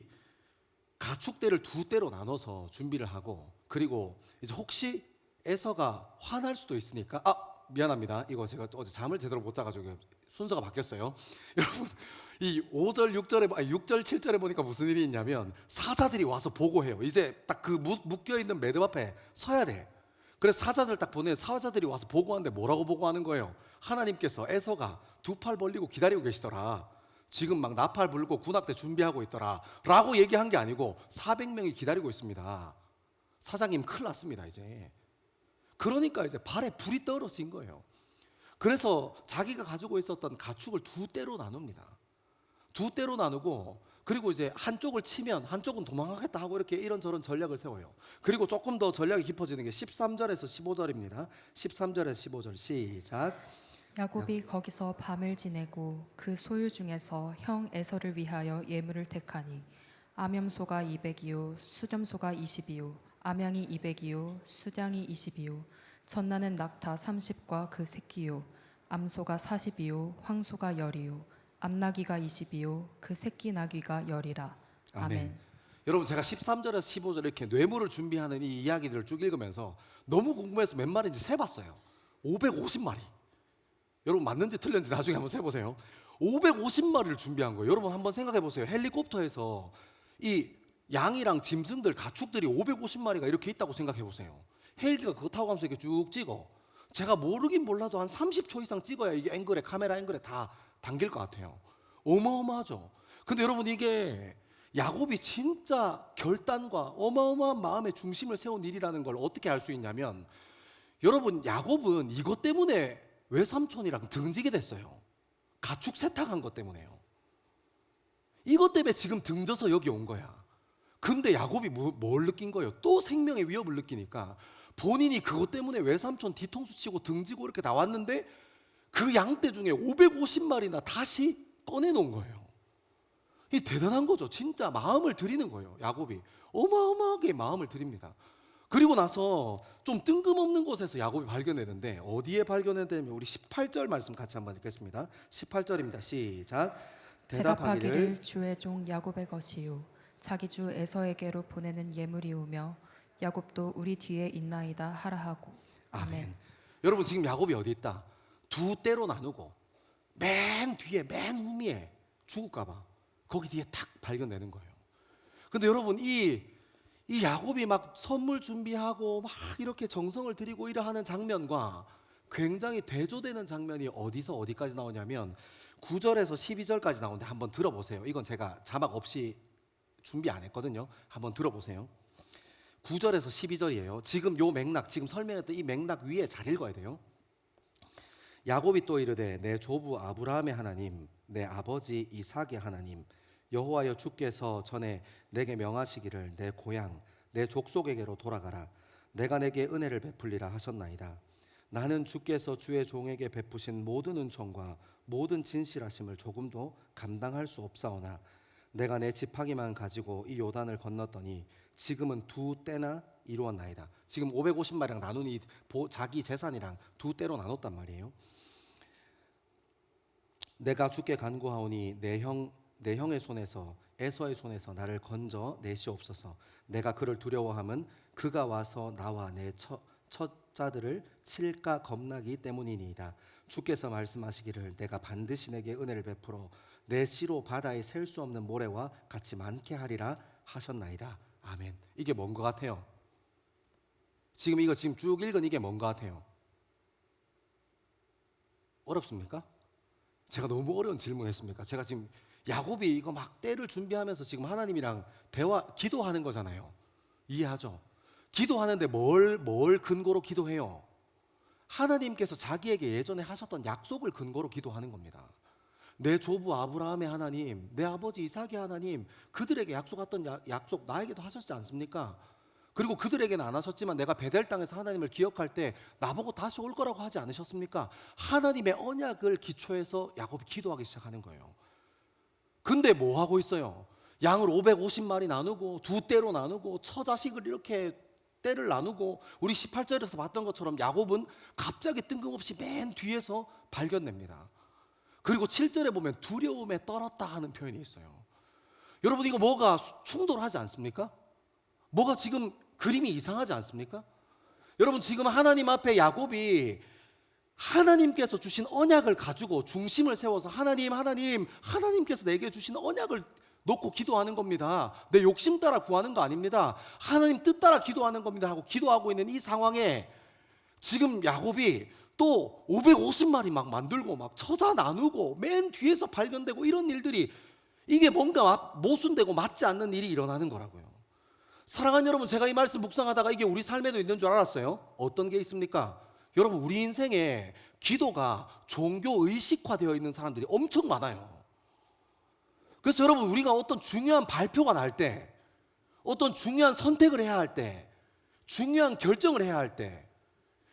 A: 가축대를 두 대로 나눠서 준비를 하고, 그리고 이제 혹시 에서가 화날 수도 있으니까 미안합니다. 이거 제가 어제 잠을 제대로 못 자가지고 순서가 바뀌었어요. 여러분 이 5절 6절 7절에 보니까 무슨 일이 있냐면 사자들이 와서 보고해요. 이제 딱 그 묶여 있는 매듭 앞에 서야 돼. 그래서 사자들 딱 보내, 사자들이 와서 보고하는데 뭐라고 보고하는 거예요? 하나님께서 에서가 두 팔 벌리고 기다리고 계시더라. 지금 막 나팔 불고 군악대 준비하고 있더라 라고 얘기한 게 아니고 400명이 기다리고 있습니다. 사장님 큰일 났습니다 이제. 그러니까 이제 발에 불이 떨어진 거예요. 그래서 자기가 가지고 있었던 가축을 두 떼로 나눕니다. 두 떼로 나누고, 그리고 이제 한쪽을 치면 한쪽은 도망가겠다 하고 이렇게 이런저런 전략을 세워요. 그리고 조금 더 전략이 깊어지는 게 13절에서 15절입니다. 13절에서 15절 시작.
B: 야곱이 거기서 밤을 지내고 그 소유 중에서 형 에서를 위하여 예물을 택하니 암염소가 200이요 수점소가 20이요 암양이 200이요 수량이 20이요 젖나는 낙타 30과 그 새끼요 암소가 40이요 황소가 10이요 암나귀가 20이요 그 새끼 나귀가 10이라. 아멘.
A: 여러분 제가 13절에서 15절 이렇게 뇌물을 준비하는 이 이야기들을 쭉 읽으면서 너무 궁금해서 몇 마리인지 세봤어요. 550마리. 여러분 맞는지 틀렸는지 나중에 한번 세보세요. 550마리를 준비한 거예요. 여러분 한번 생각해 보세요. 헬리콥터에서 이 양이랑 짐승들, 가축들이 550마리가 이렇게 있다고 생각해 보세요. 헬기가 그거 타고 가면서 이렇게 쭉 찍어. 제가 모르긴 몰라도 한 30초 이상 찍어야 이게 앵글에, 카메라 앵글에 다 담길 것 같아요. 어마어마하죠. 근데 여러분 이게 야곱이 진짜 결단과 어마어마한 마음의 중심을 세운 일이라는 걸 어떻게 알 수 있냐면, 여러분 야곱은 이것 때문에 외삼촌이랑 등지게 됐어요. 가축 세탁한 것 때문에요. 이것 때문에 지금 등져서 여기 온 거야. 근데 야곱이 뭘 느낀 거예요? 또 생명의 위협을 느끼니까 본인이 그것 때문에 외삼촌 뒤통수 치고 등지고 이렇게 나왔는데 그 양떼 중에 550마리나 다시 꺼내놓은 거예요. 이 대단한 거죠. 진짜 마음을 들이는 거예요. 야곱이 어마어마하게 마음을 들입니다. 그리고 나서 좀 뜬금없는 곳에서 야곱이 발견했는데, 어디에 발견했냐면 우리 18절 말씀 같이 한번 읽겠습니다. 18절입니다. 시작.
B: 대답하기를 주의 종 야곱의 것이요 자기 주 에서에게로 보내는 예물이오며 야곱도 우리 뒤에 있나이다 하라 하고. 아멘.
A: 여러분 지금 야곱이 어디 있다? 두 떼로 나누고 맨 뒤에 맨 후미에 죽을까봐 거기 뒤에 탁 발견되는 거예요. 근데 여러분 이 야곱이 막 선물 준비하고 막 이렇게 정성을 들이고 이러 하는 장면과 굉장히 대조되는 장면이 어디서 어디까지 나오냐면 9절에서 12절까지 나오는데 한번 들어보세요. 이건 제가 자막 없이 준비 안 했거든요. 한번 들어보세요. 9절에서 12절이에요. 지금 요 맥락, 지금 설명했던 이 맥락 위에 잘 읽어야 돼요. 야곱이 또 이르되 내 조부 아브라함의 하나님, 내 아버지 이삭의 하나님 여호와여 주께서 전에 내게 명하시기를 내 고향 내 족속에게로 돌아가라. 내가 내게 은혜를 베풀리라 하셨나이다. 나는 주께서 주의 종에게 베푸신 모든 은총과 모든 진실하심을 조금도 감당할 수 없사오나 내가 내 지팡이만 가지고 이 요단을 건넜더니 지금은 두 떼나 이루었나이다. 지금 550마리랑 나눈 이 자기 재산이랑 두 떼로 나눴단 말이에요. 내가 주께 간구하오니 내 형의 손에서 에서의 손에서 나를 건져 내시옵소서. 내가 그를 두려워함은 그가 와서 나와 내 처자들을 칠까 겁나기 때문이니이다. 주께서 말씀하시기를 내가 반드시 내게 은혜를 베풀어 내 씨로 바다에 셀 수 없는 모래와 같이 많게 하리라 하셨나이다. 아멘. 이게 뭔 것 같아요? 지금 쭉 읽은 이게 뭔 것 같아요? 어렵습니까? 제가 너무 어려운 질문했습니까? 제가 지금 야곱이 이거 막 때를 준비하면서 지금 하나님이랑 기도하는 거잖아요. 이해하죠? 기도하는데 뭘 근거로 기도해요? 하나님께서 자기에게 예전에 하셨던 약속을 근거로 기도하는 겁니다. 내 조부 아브라함의 하나님, 내 아버지 이삭의 하나님, 그들에게 약속했던 약속 나에게도 하셨지 않습니까? 그리고 그들에게는 안 하셨지만 내가 베델 땅에서 하나님을 기억할 때 나보고 다시 올 거라고 하지 않으셨습니까? 하나님의 언약을 기초해서 야곱이 기도하기 시작하는 거예요. 근데 뭐 하고 있어요? 양을 550마리 나누고 두 떼로 나누고 처자식을 이렇게 떼를 나누고, 우리 18절에서 봤던 것처럼 야곱은 갑자기 뜬금없이 맨 뒤에서 발견됩니다. 그리고 7절에 보면 두려움에 떨었다 하는 표현이 있어요. 여러분, 이거 뭐가 충돌하지 않습니까? 뭐가 지금 그림이 이상하지 않습니까? 여러분, 지금 하나님 앞에 야곱이 하나님께서 주신 언약을 가지고 중심을 세워서 하나님께서 내게 주신 언약을 놓고 기도하는 겁니다. 내 욕심 따라 구하는 거 아닙니다. 하나님 뜻 따라 기도하는 겁니다 하고 기도하고 있는 이 상황에 지금 야곱이 또 550마리 막 만들고 막 처자 나누고 맨 뒤에서 발견되고, 이런 일들이, 이게 뭔가 모순되고 맞지 않는 일이 일어나는 거라고요. 사랑하는 여러분, 제가 이 말씀 묵상하다가 이게 우리 삶에도 있는 줄 알았어요. 어떤 게 있습니까? 여러분, 우리 인생에 기도가 종교 의식화되어 있는 사람들이 엄청 많아요. 그래서 여러분, 우리가 어떤 중요한 발표가 날 때, 어떤 중요한 선택을 해야 할 때, 중요한 결정을 해야 할 때,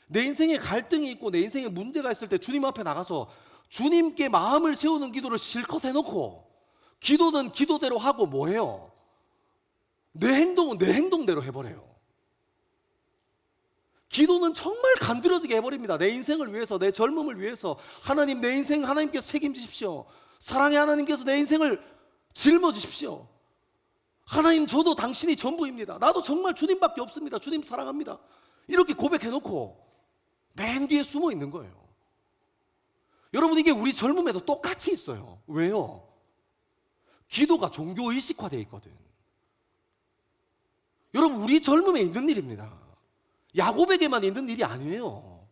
A: 내 인생에 갈등이 있고 내 인생에 문제가 있을 때 주님 앞에 나가서 주님께 마음을 세우는 기도를 실컷 해놓고, 기도는 기도대로 하고 뭐해요? 내 행동은 내 행동대로 해버려요. 기도는 정말 간드러지게 해버립니다. 내 인생을 위해서, 내 젊음을 위해서, 하나님, 내 인생 하나님께서 책임지십시오. 사랑의 하나님께서 내 인생을 짊어지십시오. 하나님, 저도 당신이 전부입니다. 나도 정말 주님밖에 없습니다. 주님 사랑합니다. 이렇게 고백해놓고 맨 뒤에 숨어 있는 거예요. 여러분, 이게 우리 젊음에도 똑같이 있어요. 왜요? 기도가 종교 의식화되어 있거든. 여러분, 우리 젊음에 있는 일입니다. 야곱에게만 있는 일이 아니에요.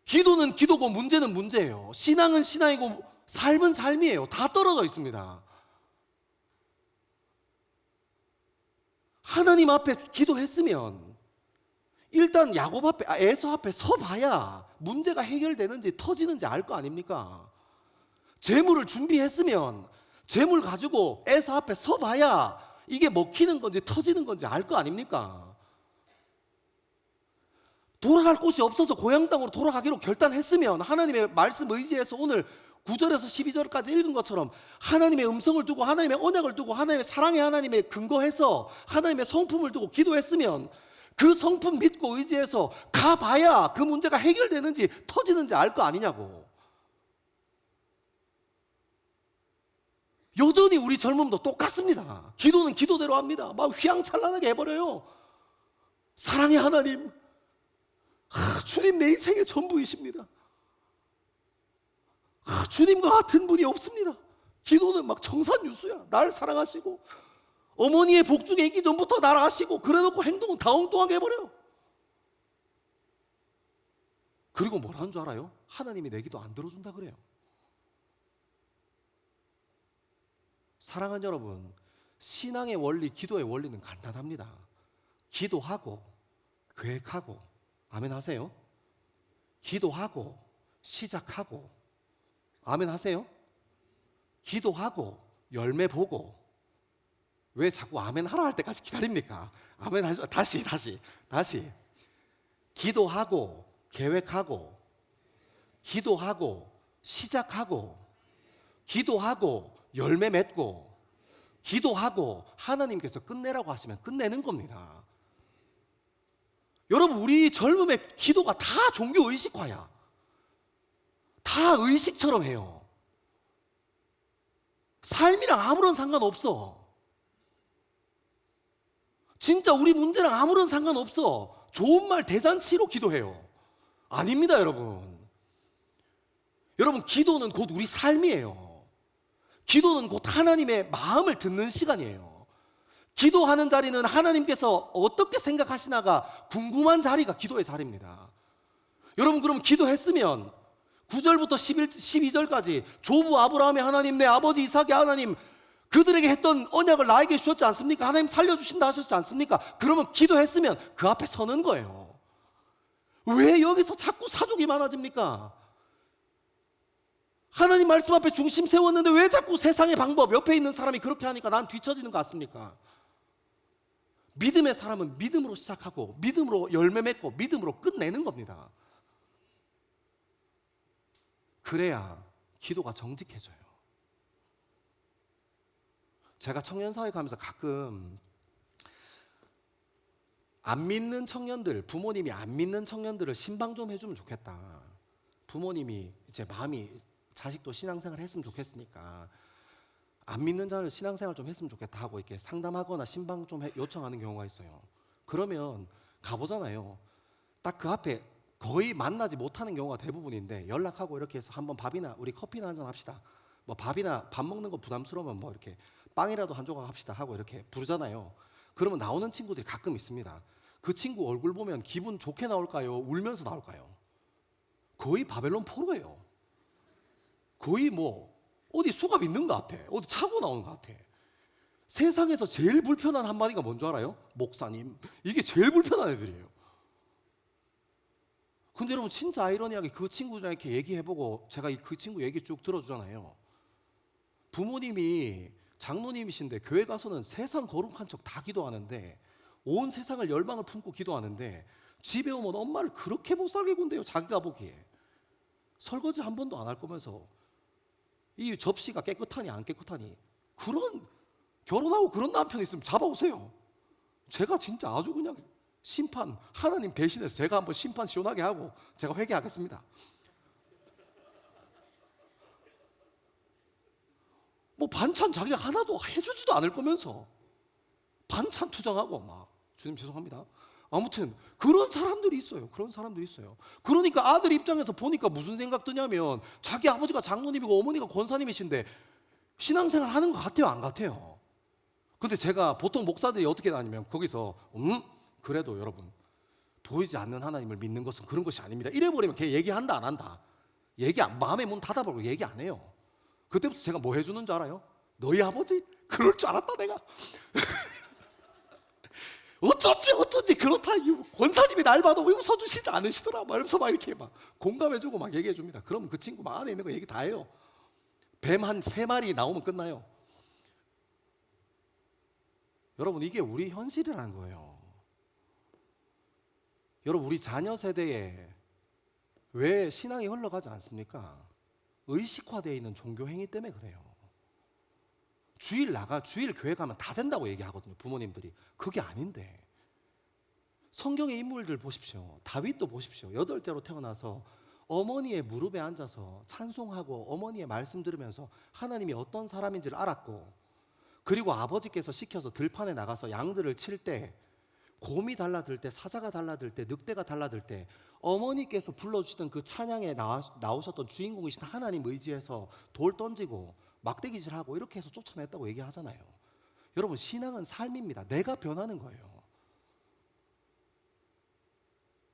A: 기도는 기도고 문제는 문제예요. 신앙은 신앙이고 삶은 삶이에요. 다 떨어져 있습니다. 하나님 앞에 기도했으면 일단 야곱 앞에, 에서 앞에 서봐야 문제가 해결되는지 터지는지 알 거 아닙니까? 재물을 준비했으면 재물 가지고 에서 앞에 서봐야 이게 먹히는 건지 터지는 건지 알 거 아닙니까? 돌아갈 곳이 없어서 고향 땅으로 돌아가기로 결단했으면 하나님의 말씀 의지해서 오늘 9절에서 12절까지 읽은 것처럼 하나님의 음성을 두고, 하나님의 언약을 두고, 하나님의 사랑의 하나님에 근거해서 하나님의 성품을 두고 기도했으면 그 성품 믿고 의지해서 가봐야 그 문제가 해결되는지 터지는지 알 거 아니냐고. 여전히 우리 젊음도 똑같습니다. 기도는 기도대로 합니다. 막 휘황찬란하게 해버려요. 사랑의 하나님, 주님 내 인생의 전부이십니다. 주님과 같은 분이 없습니다. 기도는 막 청산유수야. 날 사랑하시고 어머니의 복중에 있기 전부터 날 아시고, 그래놓고 행동은 다 엉뚱하게 해버려요. 그리고 뭐라는 줄 알아요? 하나님이 내 기도 안 들어준다 그래요. 사랑하는 여러분, 신앙의 원리, 기도의 원리는 간단합니다. 기도하고 계획하고, 아멘 하세요? 기도하고 시작하고, 아멘 하세요? 기도하고 열매 보고. 왜 자꾸 아멘 하라 할 때까지 기다립니까? 아멘 하죠. 다시 기도하고 계획하고, 기도하고 시작하고, 기도하고 열매 맺고, 기도하고 하나님께서 끝내라고 하시면 끝내는 겁니다. 여러분, 우리 젊음의 기도가 다 종교 의식화야. 다 의식처럼 해요. 삶이랑 아무런 상관없어. 진짜 우리 문제랑 아무런 상관없어. 좋은 말 대잔치로 기도해요. 아닙니다, 여러분. 여러분, 기도는 곧 우리 삶이에요. 기도는 곧 하나님의 마음을 듣는 시간이에요. 기도하는 자리는 하나님께서 어떻게 생각하시나가 궁금한 자리가 기도의 자리입니다. 여러분, 그럼 기도했으면 9절부터 12절까지 조부 아브라함의 하나님, 내 아버지 이삭의 하나님, 그들에게 했던 언약을 나에게 주셨지 않습니까? 하나님 살려주신다 하셨지 않습니까? 그러면 기도했으면 그 앞에 서는 거예요. 왜 여기서 자꾸 사족이 많아집니까? 하나님 말씀 앞에 중심 세웠는데 왜 자꾸 세상의 방법, 옆에 있는 사람이 그렇게 하니까 난 뒤처지는 것 같습니까? 믿음의 사람은 믿음으로 시작하고 믿음으로 열매 맺고 믿음으로 끝내는 겁니다. 그래야 기도가 정직해져요. 제가 청년사회 가면서 가끔 안 믿는 청년들, 부모님이 안 믿는 청년들을 신방 좀 해주면 좋겠다. 부모님이 이제 마음이 자식도 신앙생활 했으면 좋겠으니까 안 믿는 자를 신앙생활 좀 했으면 좋겠다 하고 이렇게 상담하거나 신방 좀 요청하는 경우가 있어요. 그러면 가보잖아요. 딱 그 앞에 거의 만나지 못하는 경우가 대부분인데 연락하고 이렇게 해서 한번 밥이나 우리 커피나 한잔 합시다. 뭐 밥이나 밥 먹는 거 부담스러우면 뭐 이렇게 빵이라도 한 조각 합시다 하고 이렇게 부르잖아요. 그러면 나오는 친구들이 가끔 있습니다. 그 친구 얼굴 보면 기분 좋게 나올까요? 울면서 나올까요? 거의 바벨론 포로예요. 거의 뭐 어디 수갑 있는 것 같아. 어디 차고 나오는 것 같아. 세상에서 제일 불편한 한마디가 뭔 줄 알아요? 목사님. 이게 제일 불편한 애들이에요. 근데 여러분 진짜 아이러니하게 그 친구들이랑 이렇게 얘기해보고 제가 그 친구 얘기 쭉 들어주잖아요. 부모님이 장로님이신데 교회 가서는 세상 거룩한 척 다 기도하는데 온 세상을 열망을 품고 기도하는데 집에 오면 엄마를 그렇게 못 살게 군대요. 자기가 보기에. 설거지 한 번도 안 할 거면서 이 접시가 깨끗하니 안 깨끗하니 그런 결혼하고 그런 남편 있으면 잡아오세요. 제가 진짜 아주 그냥 심판 하나님 대신해서 제가 한번 심판 시원하게 하고 제가 회개하겠습니다. 뭐 반찬 자기가 하나도 해주지도 않을 거면서 반찬 투정하고 막 주님 죄송합니다. 아무튼 그런 사람들이 있어요. 그런 사람들이 있어요. 그러니까 아들 입장에서 보니까 무슨 생각 드냐면 자기 아버지가 장로님이고 어머니가 권사님이신데 신앙생활 하는 것 같아요, 안 같아요? 근데 제가 보통 목사들이 어떻게 다니면 거기서 그래도 여러분 보이지 않는 하나님을 믿는 것은 그런 것이 아닙니다. 이래버리면 걔 얘기한다 안 한다. 마음의 문 닫아버리고 얘기 안 해요. 그때부터 제가 뭐 해주는 줄 알아요? 너희 아버지? 그럴 줄 알았다 내가. 어쩐지 그렇다. 권사님이 날 봐도 왜 웃어주시지 않으시더라. 말면서 막 이렇게 막 공감해주고 막 얘기해줍니다. 그러면 그 친구 막 안에 있는 거 얘기 다 해요. 뱀 한 3마리 나오면 끝나요. 여러분 이게 우리 현실이라는 거예요. 여러분 우리 자녀 세대에 왜 신앙이 흘러가지 않습니까? 의식화되어 있는 종교 행위 때문에 그래요. 주일 교회 가면 다 된다고 얘기하거든요. 부모님들이. 그게 아닌데. 성경의 인물들 보십시오. 다윗도 보십시오. 8대로 태어나서 어머니의 무릎에 앉아서 찬송하고 어머니의 말씀 들으면서 하나님이 어떤 사람인지를 알았고, 그리고 아버지께서 시켜서 들판에 나가서 양들을 칠 때, 곰이 달라들 때, 사자가 달라들 때, 늑대가 달라들 때 어머니께서 불러주시던 그 찬양에 나오셨던 주인공이신 하나님 의지해서 돌 던지고 막대기질하고 이렇게 해서 쫓아냈다고 얘기하잖아요. 여러분 신앙은 삶입니다. 내가 변하는 거예요.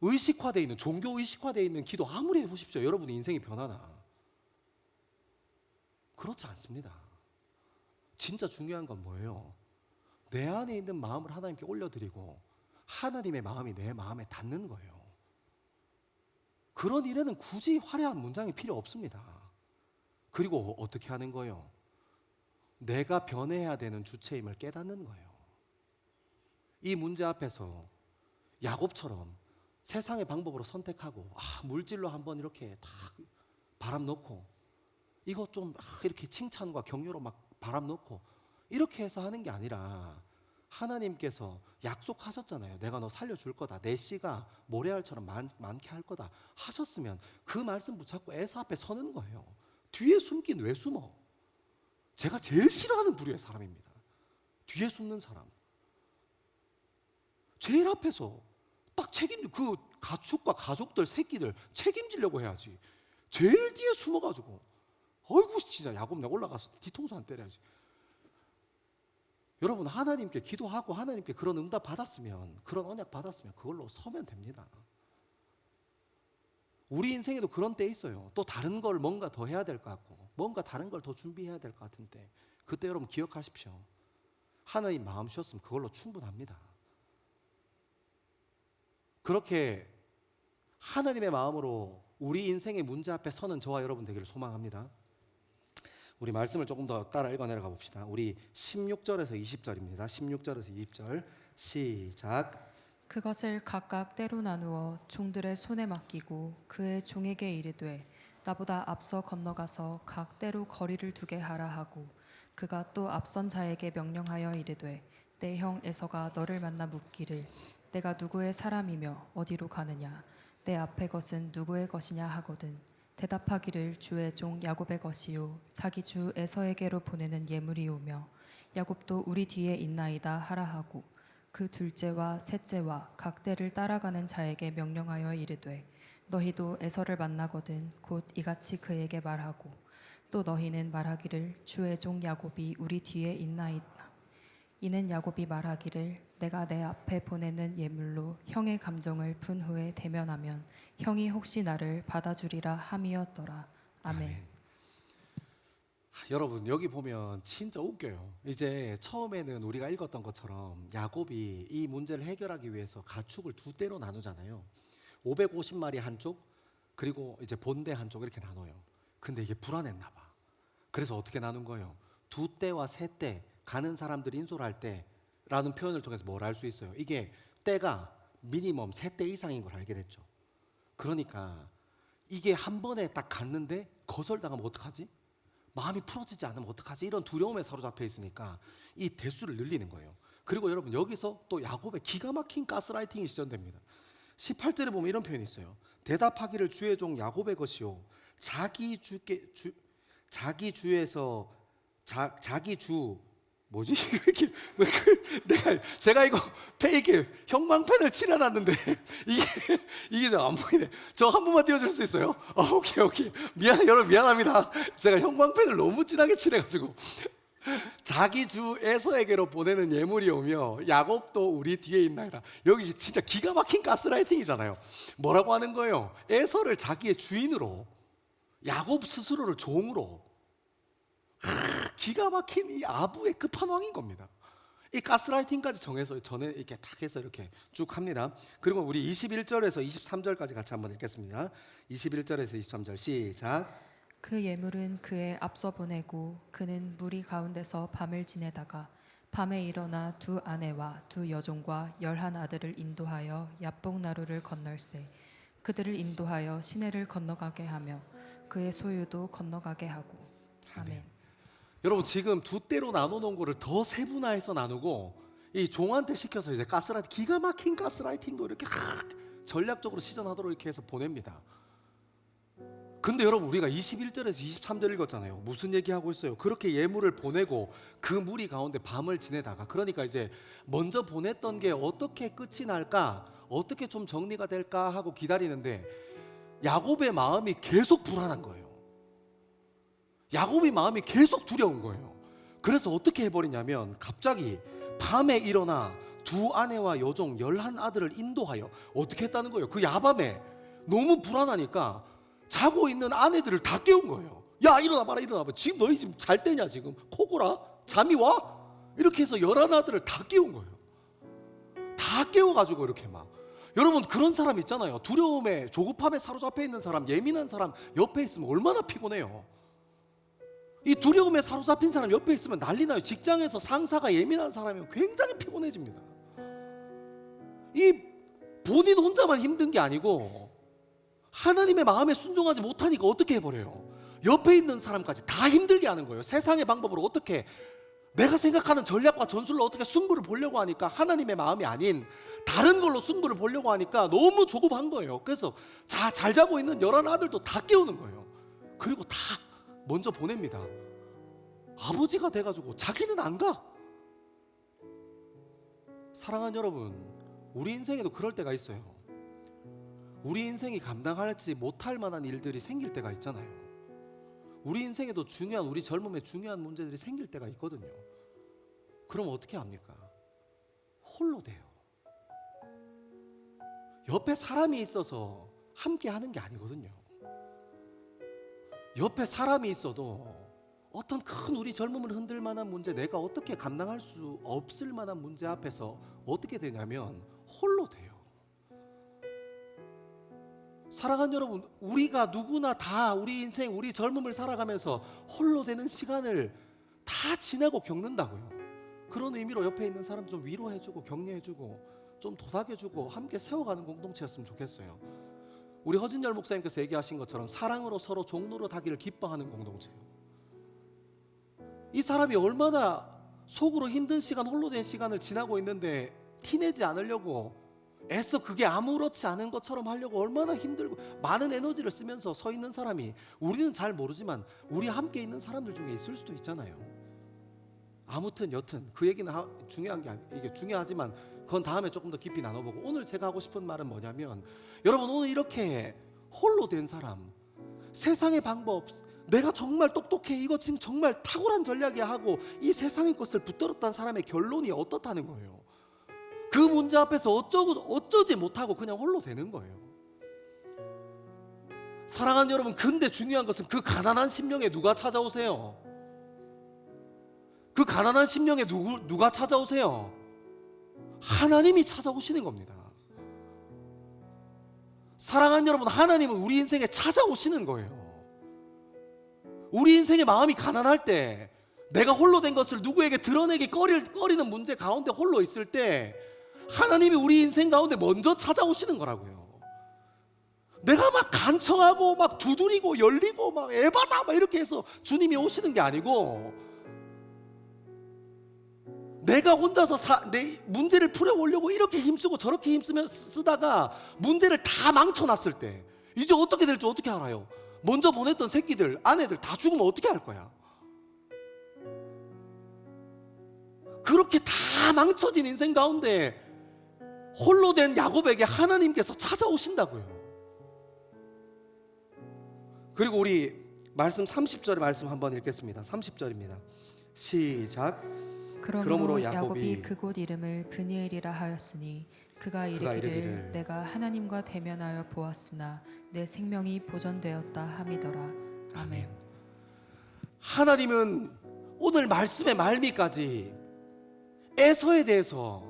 A: 의식화되어 있는, 종교 의식화되어 있는 기도 아무리 해보십시오. 여러분의 인생이 변하나? 그렇지 않습니다. 진짜 중요한 건 뭐예요? 내 안에 있는 마음을 하나님께 올려드리고 하나님의 마음이 내 마음에 닿는 거예요. 그런 일에는 굳이 화려한 문장이 필요 없습니다. 그리고 어떻게 하는 거예요? 내가 변해야 되는 주체임을 깨닫는 거예요. 이 문제 앞에서 야곱처럼 세상의 방법으로 선택하고 물질로 한번 이렇게 다 바람 넣고 이것 좀 이렇게 칭찬과 격려로 막 바람 넣고 이렇게 해서 하는 게 아니라 하나님께서 약속하셨잖아요. 내가 너 살려줄 거다. 내 씨가 모래알처럼 많게 할 거다 하셨으면 그 말씀 붙잡고 에서 앞에 서는 거예요. 뒤에 숨긴 왜 숨어? 제가 제일 싫어하는 부류의 사람입니다. 뒤에 숨는 사람. 제일 앞에서 딱 그 가축과 가족들, 새끼들 책임지려고 해야지. 제일 뒤에 숨어가지고 어이구 진짜 야곱 내가 올라가서 뒤통수 안 때려야지. 여러분 하나님께 기도하고 하나님께 그런 응답 받았으면, 그런 언약 받았으면 그걸로 서면 됩니다. 우리 인생에도 그런 때 있어요. 또 다른 걸 뭔가 더 해야 될 것 같고 뭔가 다른 걸 더 준비해야 될 것 같은데 그때 여러분 기억하십시오. 하나님 마음 주셨으면 그걸로 충분합니다. 그렇게 하나님의 마음으로 우리 인생의 문제 앞에 서는 저와 여러분 되기를 소망합니다. 우리 말씀을 조금 더 따라 읽어 내려가 봅시다. 우리 16절에서 20절입니다. 16절에서 20절 시작.
B: 그것을 각각 때로 나누어 종들의 손에 맡기고 그의 종에게 이르되 나보다 앞서 건너가서 각 때로 거리를 두게 하라 하고 그가 또 앞선 자에게 명령하여 이르되 내 형 에서가 너를 만나 묻기를 내가 누구의 사람이며 어디로 가느냐 내 앞의 것은 누구의 것이냐 하거든 대답하기를 주의 종 야곱의 것이요 자기 주 에서에게로 보내는 예물이오며 야곱도 우리 뒤에 있나이다 하라 하고 그 둘째와 셋째와 각 때를 따라가는 자에게 명령하여 이르되 너희도 에서를 만나거든 곧 이같이 그에게 말하고 또 너희는 말하기를 주의 종 야곱이 우리 뒤에 있나이다. 이는 야곱이 말하기를 내가 내 앞에 보내는 예물로 형의 감정을 푼 후에 대면하면 형이 혹시 나를 받아주리라 함이었더라. 아멘.
A: 여러분 여기 보면 진짜 웃겨요. 이제 처음에는 우리가 읽었던 것처럼 야곱이 이 문제를 해결하기 위해서 가축을 두 떼로 나누잖아요. 550마리 한쪽 그리고 이제 본대 한쪽 이렇게 나눠요. 근데 이게 불안했나 봐. 그래서 어떻게 나눈 거예요? 두 떼와 세 떼 가는 사람들이 인솔할 때라는 표현을 통해서 뭘 알 수 있어요? 이게 떼가 미니멈 세 떼 이상인 걸 알게 됐죠. 그러니까 이게 한 번에 딱 갔는데 거절당하면 어떡하지? 마음이 풀어지지 않으면 어떡하지? 이런 두려움에 사로잡혀 있으니까 이 대수를 늘리는 거예요. 그리고 여러분 여기서 또 야곱의 기가 막힌 가스라이팅이 시전됩니다. 18절에 보면 이런 표현이 있어요. 대답하기를 주의 종 야곱의 것이요 자기 주에서 자기 주 뭐지? 이렇게 제가 이거 페이크 형광펜을 칠해놨는데 이게 안 보이네. 저 한 번만 띄워줄 수 있어요? 오케이. 여러분 미안합니다. 제가 형광펜을 너무 진하게 칠해가지고 자기 주 에서에게로 보내는 예물이 오며 야곱도 우리 뒤에 있나이다. 여기 진짜 기가 막힌 가스라이팅이잖아요. 뭐라고 하는 거예요? 에서를 자기의 주인으로 야곱 스스로를 종으로 기가 막힌 이 아부의 끝판왕인 겁니다. 이 가스라이팅까지 정해서 전에 이렇게 탁 해서 이렇게 쭉 합니다. 그리고 우리 21절에서 23절까지 같이 한번 읽겠습니다. 21절에서 23절 시작.
B: 그 예물은 그의 앞서 보내고 그는 무리 가운데서 밤을 지내다가 밤에 일어나 두 아내와 두 여종과 11 아들을 인도하여 야복나루를 건널세 그들을 인도하여 시내를 건너가게 하며 그의 소유도 건너가게 하고 아멘.
A: 여러분 지금 두 떼로 나눠놓은 거를 더 세분화해서 나누고 이 종한테 시켜서 이제 가스라이팅 기가 막힌 가스라이팅도 이렇게 전략적으로 시전하도록 이렇게 해서 보냅니다. 근데 여러분 우리가 21절에서 23절 읽었잖아요. 무슨 얘기하고 있어요? 그렇게 예물을 보내고 그 무리 가운데 밤을 지내다가 그러니까 이제 먼저 보냈던 게 어떻게 끝이 날까? 어떻게 좀 정리가 될까 하고 기다리는데 야곱의 마음이 계속 불안한 거예요. 야곱의 마음이 계속 두려운 거예요. 그래서 어떻게 해버리냐면 갑자기 밤에 일어나 두 아내와 여종 11 아들을 인도하여 어떻게 했다는 거예요? 그 야밤에 너무 불안하니까 자고 있는 아내들을 다 깨운 거예요. 야 일어나봐라. 지금 너희 지금 잘 때냐 지금 코골아? 잠이 와? 이렇게 해서 11 아들을 다 깨운 거예요. 다 깨워가지고 이렇게 막 여러분 그런 사람 있잖아요. 두려움에 조급함에 사로잡혀 있는 사람 예민한 사람 옆에 있으면 얼마나 피곤해요. 이 두려움에 사로잡힌 사람 옆에 있으면 난리 나요. 직장에서 상사가 예민한 사람이면 굉장히 피곤해집니다. 이 본인 혼자만 힘든 게 아니고 하나님의 마음에 순종하지 못하니까 어떻게 해버려요? 옆에 있는 사람까지 다 힘들게 하는 거예요. 세상의 방법으로 어떻게 내가 생각하는 전략과 전술로 어떻게 승부를 보려고 하니까 하나님의 마음이 아닌 다른 걸로 승부를 보려고 하니까 너무 조급한 거예요. 그래서 잘 자고 있는 11 아들도 다 깨우는 거예요. 그리고 다 먼저 보냅니다. 아버지가 돼가지고 자기는 안 가. 사랑하는 여러분, 우리 인생에도 그럴 때가 있어요. 우리 인생이 감당하지 못할 만한 일들이 생길 때가 있잖아요. 우리 인생에도 우리 젊음에 중요한 문제들이 생길 때가 있거든요. 그럼 어떻게 합니까? 홀로 돼요. 옆에 사람이 있어서 함께 하는 게 아니거든요. 옆에 사람이 있어도 어떤 큰 우리 젊음을 흔들 만한 문제, 내가 어떻게 감당할 수 없을 만한 문제 앞에서 어떻게 되냐면 홀로 돼요. 사랑하는 여러분, 우리가 누구나 다 우리 인생, 우리 젊음을 살아가면서 홀로 되는 시간을 다 지나고 겪는다고요. 그런 의미로 옆에 있는 사람 좀 위로해주고 격려해주고 좀 도닥여주고 함께 세워가는 공동체였으면 좋겠어요. 우리 허진열 목사님께서 얘기하신 것처럼 사랑으로 서로 종로로 하기를 기뻐하는 공동체요. 이 사람이 얼마나 속으로 힘든 시간, 홀로 된 시간을 지나고 있는데 티내지 않으려고 애써 그게 아무렇지 않은 것처럼 하려고 얼마나 힘들고 많은 에너지를 쓰면서 서 있는 사람이, 우리는 잘 모르지만 우리 함께 있는 사람들 중에 있을 수도 있잖아요. 아무튼 여튼 그 얘기는 중요한 게 이게 중요하지만 그건 다음에 조금 더 깊이 나눠보고, 오늘 제가 하고 싶은 말은 뭐냐면, 여러분 오늘 이렇게 홀로 된 사람, 세상의 방법, 내가 정말 똑똑해, 이거 지금 정말 탁월한 전략이야 하고 이 세상의 것을 붙들었던 사람의 결론이 어떻다는 거예요. 그 문제 앞에서 어쩌지 못하고 그냥 홀로 되는 거예요. 사랑하는 여러분, 근데 중요한 것은 그 가난한 심령에 누가 찾아오세요? 그 가난한 심령에 누가 찾아오세요? 하나님이 찾아오시는 겁니다. 사랑하는 여러분, 하나님은 우리 인생에 찾아오시는 거예요. 우리 인생의 마음이 가난할 때, 내가 홀로 된 것을 누구에게 드러내기 꺼리는 문제 가운데 홀로 있을 때 하나님이 우리 인생 가운데 먼저 찾아오시는 거라고요. 내가 막 간청하고 막 두드리고 열리고 막 에바다 막 이렇게 해서 주님이 오시는 게 아니고, 내가 혼자서 내 문제를 풀어보려고 이렇게 힘쓰고 저렇게 쓰다가 문제를 다 망쳐놨을 때 이제 어떻게 될 줄 어떻게 알아요? 먼저 보냈던 새끼들, 아내들 다 죽으면 어떻게 할 거야? 그렇게 다 망쳐진 인생 가운데 홀로 된 야곱에게 하나님께서 찾아오신다고요. 그리고 우리 말씀 30절의 말씀 한번 읽겠습니다. 30절입니다. 시작.
B: 그러므로 야곱이 그곳 이름을 브니엘이라 하였으니 그가 이르기를 내가 하나님과 대면하여 보았으나 내 생명이 보존되었다 함이더라. 아멘.
A: 하나님은 오늘 말씀의 말미까지 에서에 대해서,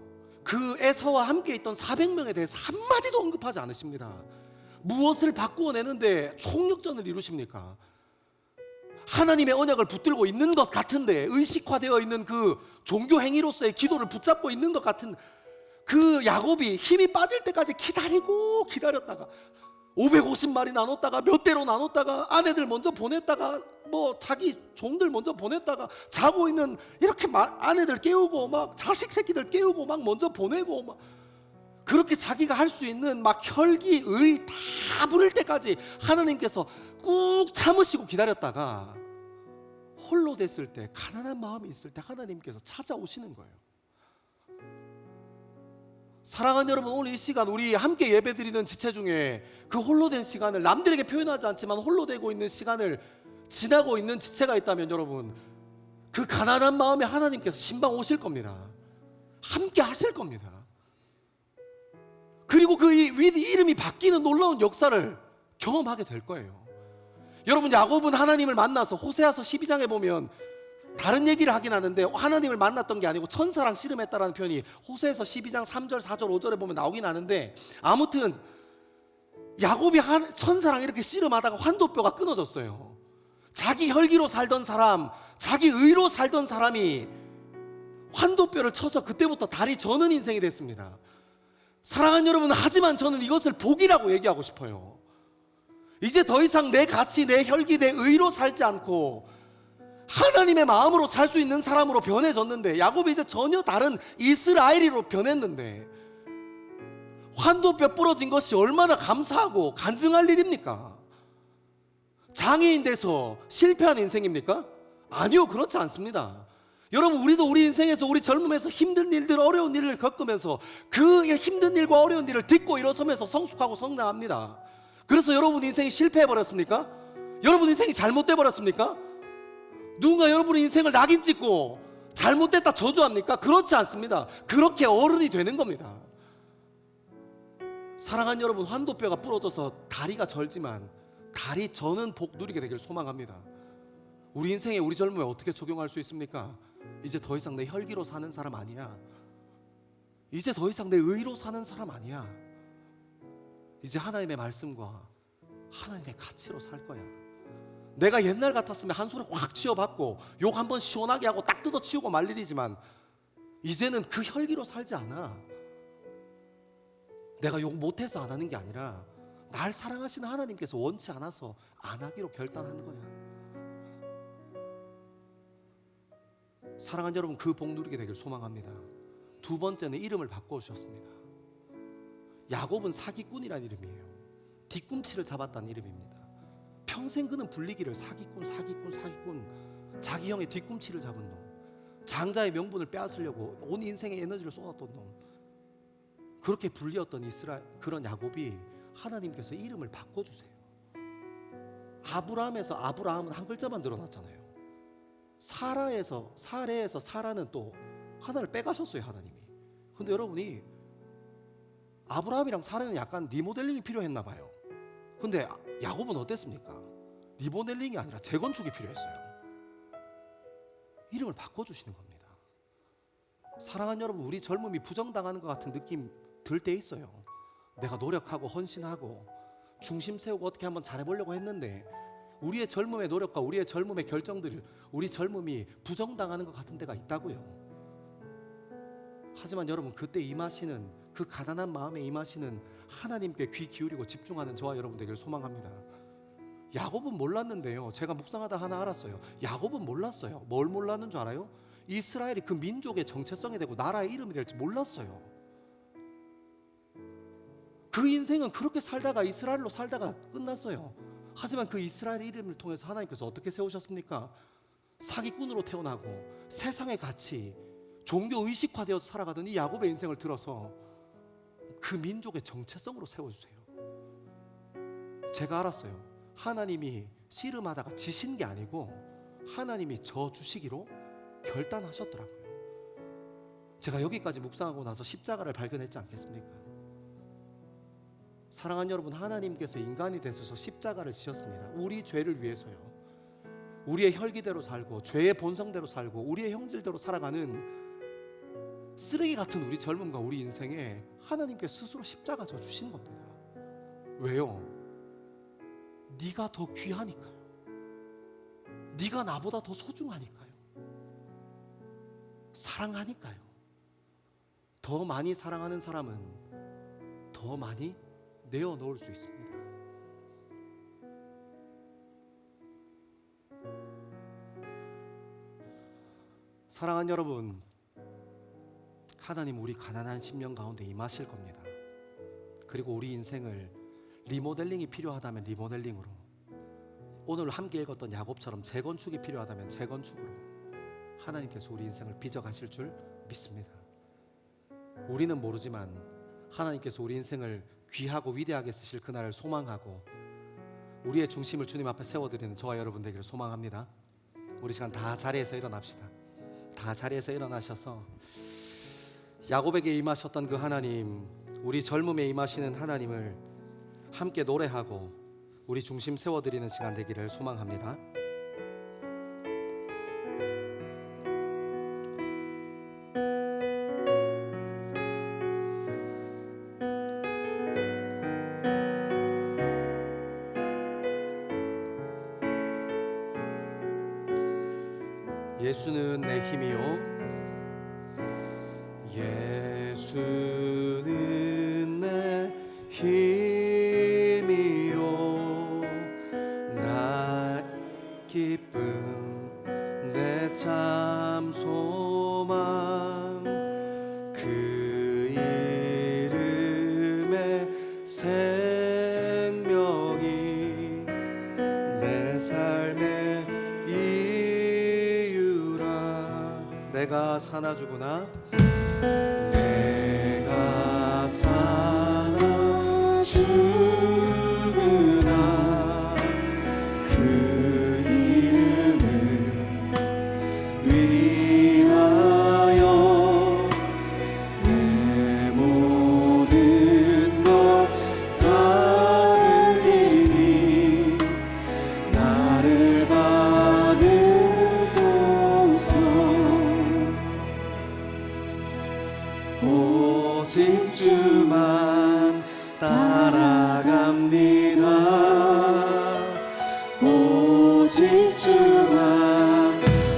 A: 그 에서와 함께 있던 400명에 대해서 한마디도 언급하지 않으십니다. 무엇을 바꾸어 내는데 총력전을 이루십니까? 하나님의 언약을 붙들고 있는 것 같은데, 의식화되어 있는 그 종교 행위로서의 기도를 붙잡고 있는 것 같은 그 야곱이 힘이 빠질 때까지 기다렸다가 550마리 나눴다가 몇 대로 나눴다가 아내들 먼저 보냈다가 뭐 자기 종들 먼저 보냈다가 자고 있는 이렇게 아내들 깨우고 막 자식 새끼들 깨우고 막 먼저 보내고 막 그렇게 자기가 할 수 있는 막 혈기, 의 다 부릴 때까지 하나님께서 꾹 참으시고 기다렸다가 홀로 됐을 때, 가난한 마음이 있을 때 하나님께서 찾아오시는 거예요. 사랑하는 여러분, 오늘 이 시간 우리 함께 예배드리는 지체 중에 그 홀로 된 시간을, 남들에게 표현하지 않지만 홀로 되고 있는 시간을 지나고 있는 지체가 있다면, 여러분 그 가난한 마음에 하나님께서 신방 오실 겁니다. 함께 하실 겁니다. 그리고 그 이름이 바뀌는 놀라운 역사를 경험하게 될 거예요. 여러분, 야곱은 하나님을 만나서 호세아서 12장에 보면 다른 얘기를 하긴 하는데 하나님을 만났던 게 아니고 천사랑 씨름했다라는 표현이 호세아서 12장 3절 4절 5절에 보면 나오긴 하는데, 아무튼 야곱이 천사랑 이렇게 씨름하다가 환도뼈가 끊어졌어요. 자기 혈기로 살던 사람, 자기 의로 살던 사람이 환도뼈를 쳐서 그때부터 다리 저는 인생이 됐습니다. 사랑하는 여러분, 하지만 저는 이것을 복이라고 얘기하고 싶어요. 이제 더 이상 내 가치, 내 혈기, 내 의로 살지 않고 하나님의 마음으로 살 수 있는 사람으로 변해졌는데, 야곱이 이제 전혀 다른 이스라엘이로 변했는데 환도뼈 부러진 것이 얼마나 감사하고 간증할 일입니까? 장애인 돼서 실패한 인생입니까? 아니요, 그렇지 않습니다. 여러분, 우리도 우리 인생에서, 우리 젊음에서 힘든 일들, 어려운 일을 겪으면서 그 힘든 일과 어려운 일을 딛고 일어서면서 성숙하고 성장합니다. 그래서 여러분 인생이 실패해버렸습니까? 여러분 인생이 잘못돼버렸습니까? 누군가 여러분의 인생을 낙인 찍고 잘못됐다 저주합니까? 그렇지 않습니다. 그렇게 어른이 되는 겁니다. 사랑하는 여러분, 환도뼈가 부러져서 다리가 절지만 다리 저는 복 누리게 되길 소망합니다. 우리 인생에, 우리 젊음에 어떻게 적용할 수 있습니까? 이제 더 이상 내 혈기로 사는 사람 아니야. 이제 더 이상 내 의로 사는 사람 아니야. 이제 하나님의 말씀과 하나님의 가치로 살 거야. 내가 옛날 같았으면 한 소리 확 치워받고 욕 한번 시원하게 하고 딱 뜯어치우고 말 일이지만 이제는 그 혈기로 살지 않아. 내가 욕 못해서 안 하는 게 아니라 날 사랑하시는 하나님께서 원치 않아서 안 하기로 결단한 거야. 사랑하는 여러분, 그 복 누리게 되길 소망합니다. 두 번째는 이름을 바꿔주셨습니다. 야곱은 사기꾼이라는 이름이에요. 뒤꿈치를 잡았다는 이름입니다. 평생 그는 불리기를 사기꾼, 자기 형의 뒤꿈치를 잡은 놈, 장자의 명분을 빼앗으려고 온 인생의 에너지를 쏟았던 놈, 그렇게 불리었던 이스라엘, 그런 야곱이 하나님께서 이름을 바꿔주세요. 아브라함에서 아브라함은 한 글자만 늘어났잖아요. 사라에서 사라는 또 하나를 빼가셨어요, 하나님이. 근데 여러분이 아브라함이랑 사라는 약간 리모델링이 필요했나 봐요. 근데 야곱은 어땠습니까? 리모델링이 아니라 재건축이 필요했어요. 이름을 바꿔주시는 겁니다. 사랑하는 여러분, 우리 젊음이 부정당하는 것 같은 느낌 들 때 있어요. 내가 노력하고 헌신하고 중심 세우고 어떻게 한번 잘해보려고 했는데 우리의 젊음의 노력과 우리의 젊음의 결정들을, 우리 젊음이 부정당하는 것 같은 데가 있다고요. 하지만 여러분, 그때 임하시는, 그 가난한 마음에 임하시는 하나님께 귀 기울이고 집중하는 저와 여러분 되기를 소망합니다. 야곱은 몰랐는데요, 제가 묵상하다 하나 알았어요. 야곱은 몰랐어요. 뭘 몰랐는 줄 알아요? 이스라엘이 그 민족의 정체성이 되고 나라의 이름이 될지 몰랐어요. 그 인생은 그렇게 살다가 이스라엘로 살다가 끝났어요. 하지만 그 이스라엘 이름을 통해서 하나님께서 어떻게 세우셨습니까? 사기꾼으로 태어나고 세상의 가치, 종교 의식화되어서 살아가던 이 야곱의 인생을 들어서 그 민족의 정체성으로 세워주세요. 제가 알았어요. 하나님이 씨름하다가 지신 게 아니고 하나님이 저 주시기로 결단하셨더라고요. 제가 여기까지 묵상하고 나서 십자가를 발견했지 않겠습니까? 사랑하는 여러분, 하나님께서 인간이 되셔서 십자가를 지셨습니다. 우리 죄를 위해서요. 우리의 혈기대로 살고 죄의 본성대로 살고 우리의 형질대로 살아가는 쓰레기 같은 우리 젊음과 우리 인생에 하나님께 스스로 십자가 져 주신 겁니다. 왜요? 네가 더 귀하니까요. 네가 나보다 더 소중하니까요. 사랑하니까요. 더 많이 사랑하는 사람은 더 많이 내어놓을 수 있습니다. 사랑하는 여러분, 하나님 우리 가난한 심령 가운데 임하실 겁니다. 그리고 우리 인생을 리모델링이 필요하다면 리모델링으로, 오늘 함께 읽었던 야곱처럼 재건축이 필요하다면 재건축으로 하나님께서 우리 인생을 빚어가실 줄 믿습니다. 우리는 모르지만 하나님께서 우리 인생을 귀하고 위대하게 쓰실 그날을 소망하고 우리의 중심을 주님 앞에 세워드리는 저와 여러분 되기를 소망합니다. 우리 시간 다 자리에서 일어납시다. 다 자리에서 일어나셔서 야곱에게 임하셨던 그 하나님, 우리 젊음에 임하시는 하나님을 함께 노래하고 우리 중심 세워드리는 시간 되기를 소망합니다. 예수는 내 힘이요, 예수는 내 힘이요, 나 기쁨, 내 참 소망, 그 이름에 생명이 내 삶의 내가 사나 죽으나 내가 사나 죽으나 그 이름을 위하여 내 모든 것 다 드리리 나를 받으소서.
C: 주와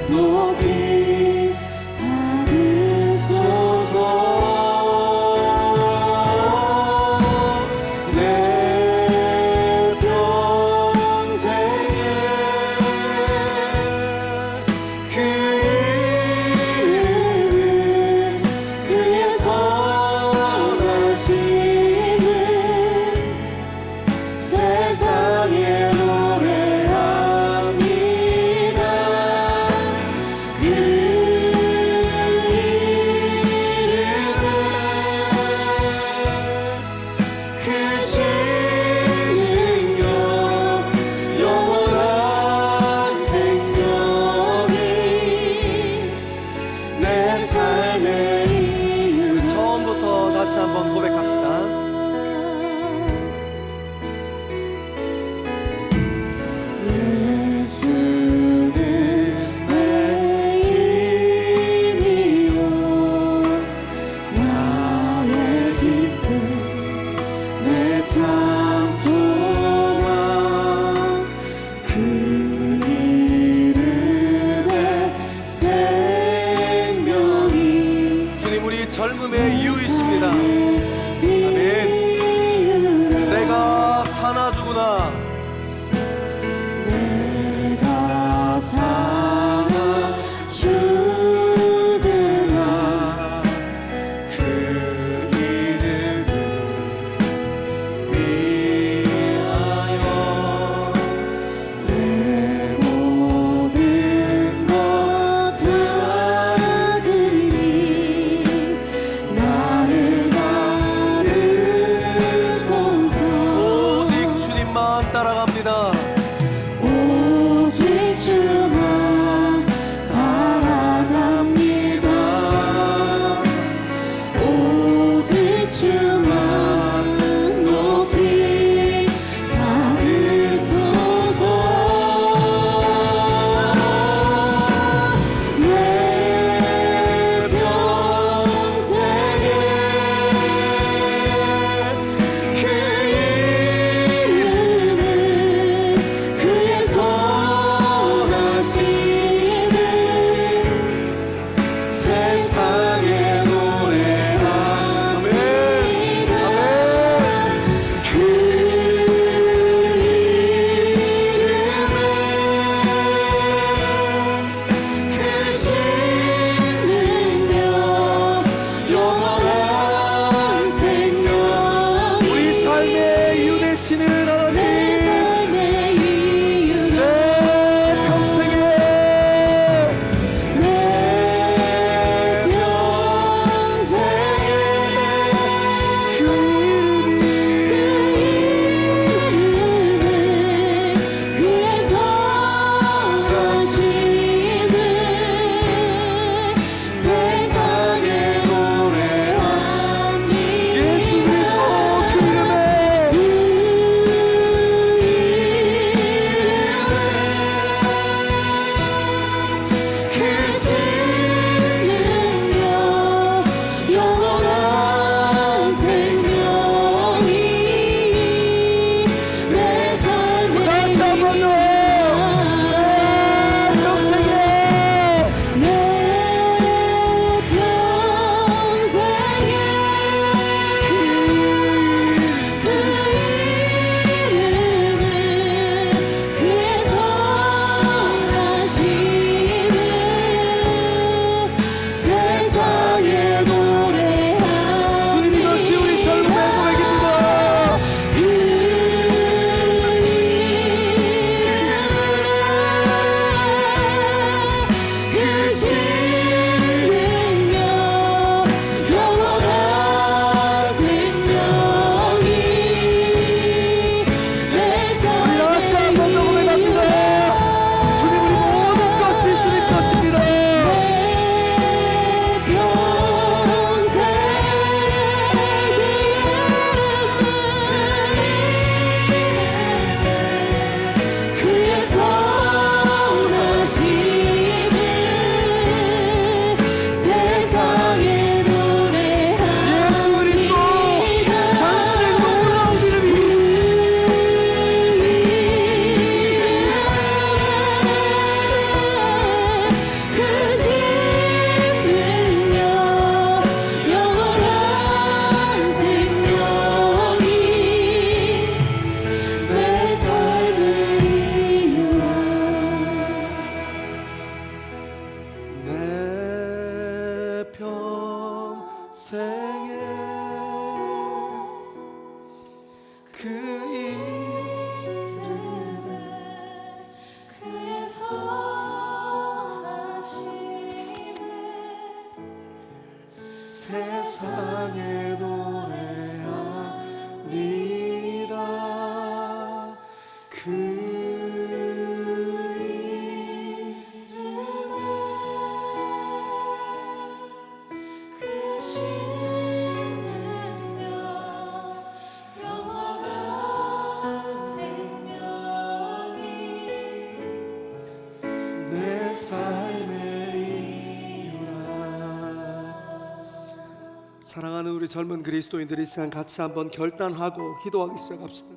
C: 높이 받으소서. 내 평생에 그 이름을 그의 선하심을 세상에 노래합니다.
A: 세상에 노래합니다. 그 내 삶의 이유라. 사랑하는 우리 젊은 그리스도인들이 이 시간 같이 한번 결단하고 기도하기 시작합시다.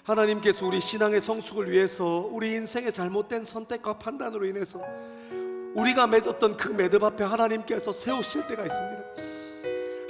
A: 하나님께서 우리 신앙의 성숙을 위해서 우리 인생의 잘못된 선택과 판단으로 인해서 우리가 맺었던 그 매듭 앞에 하나님께서 세우실 때가 있습니다.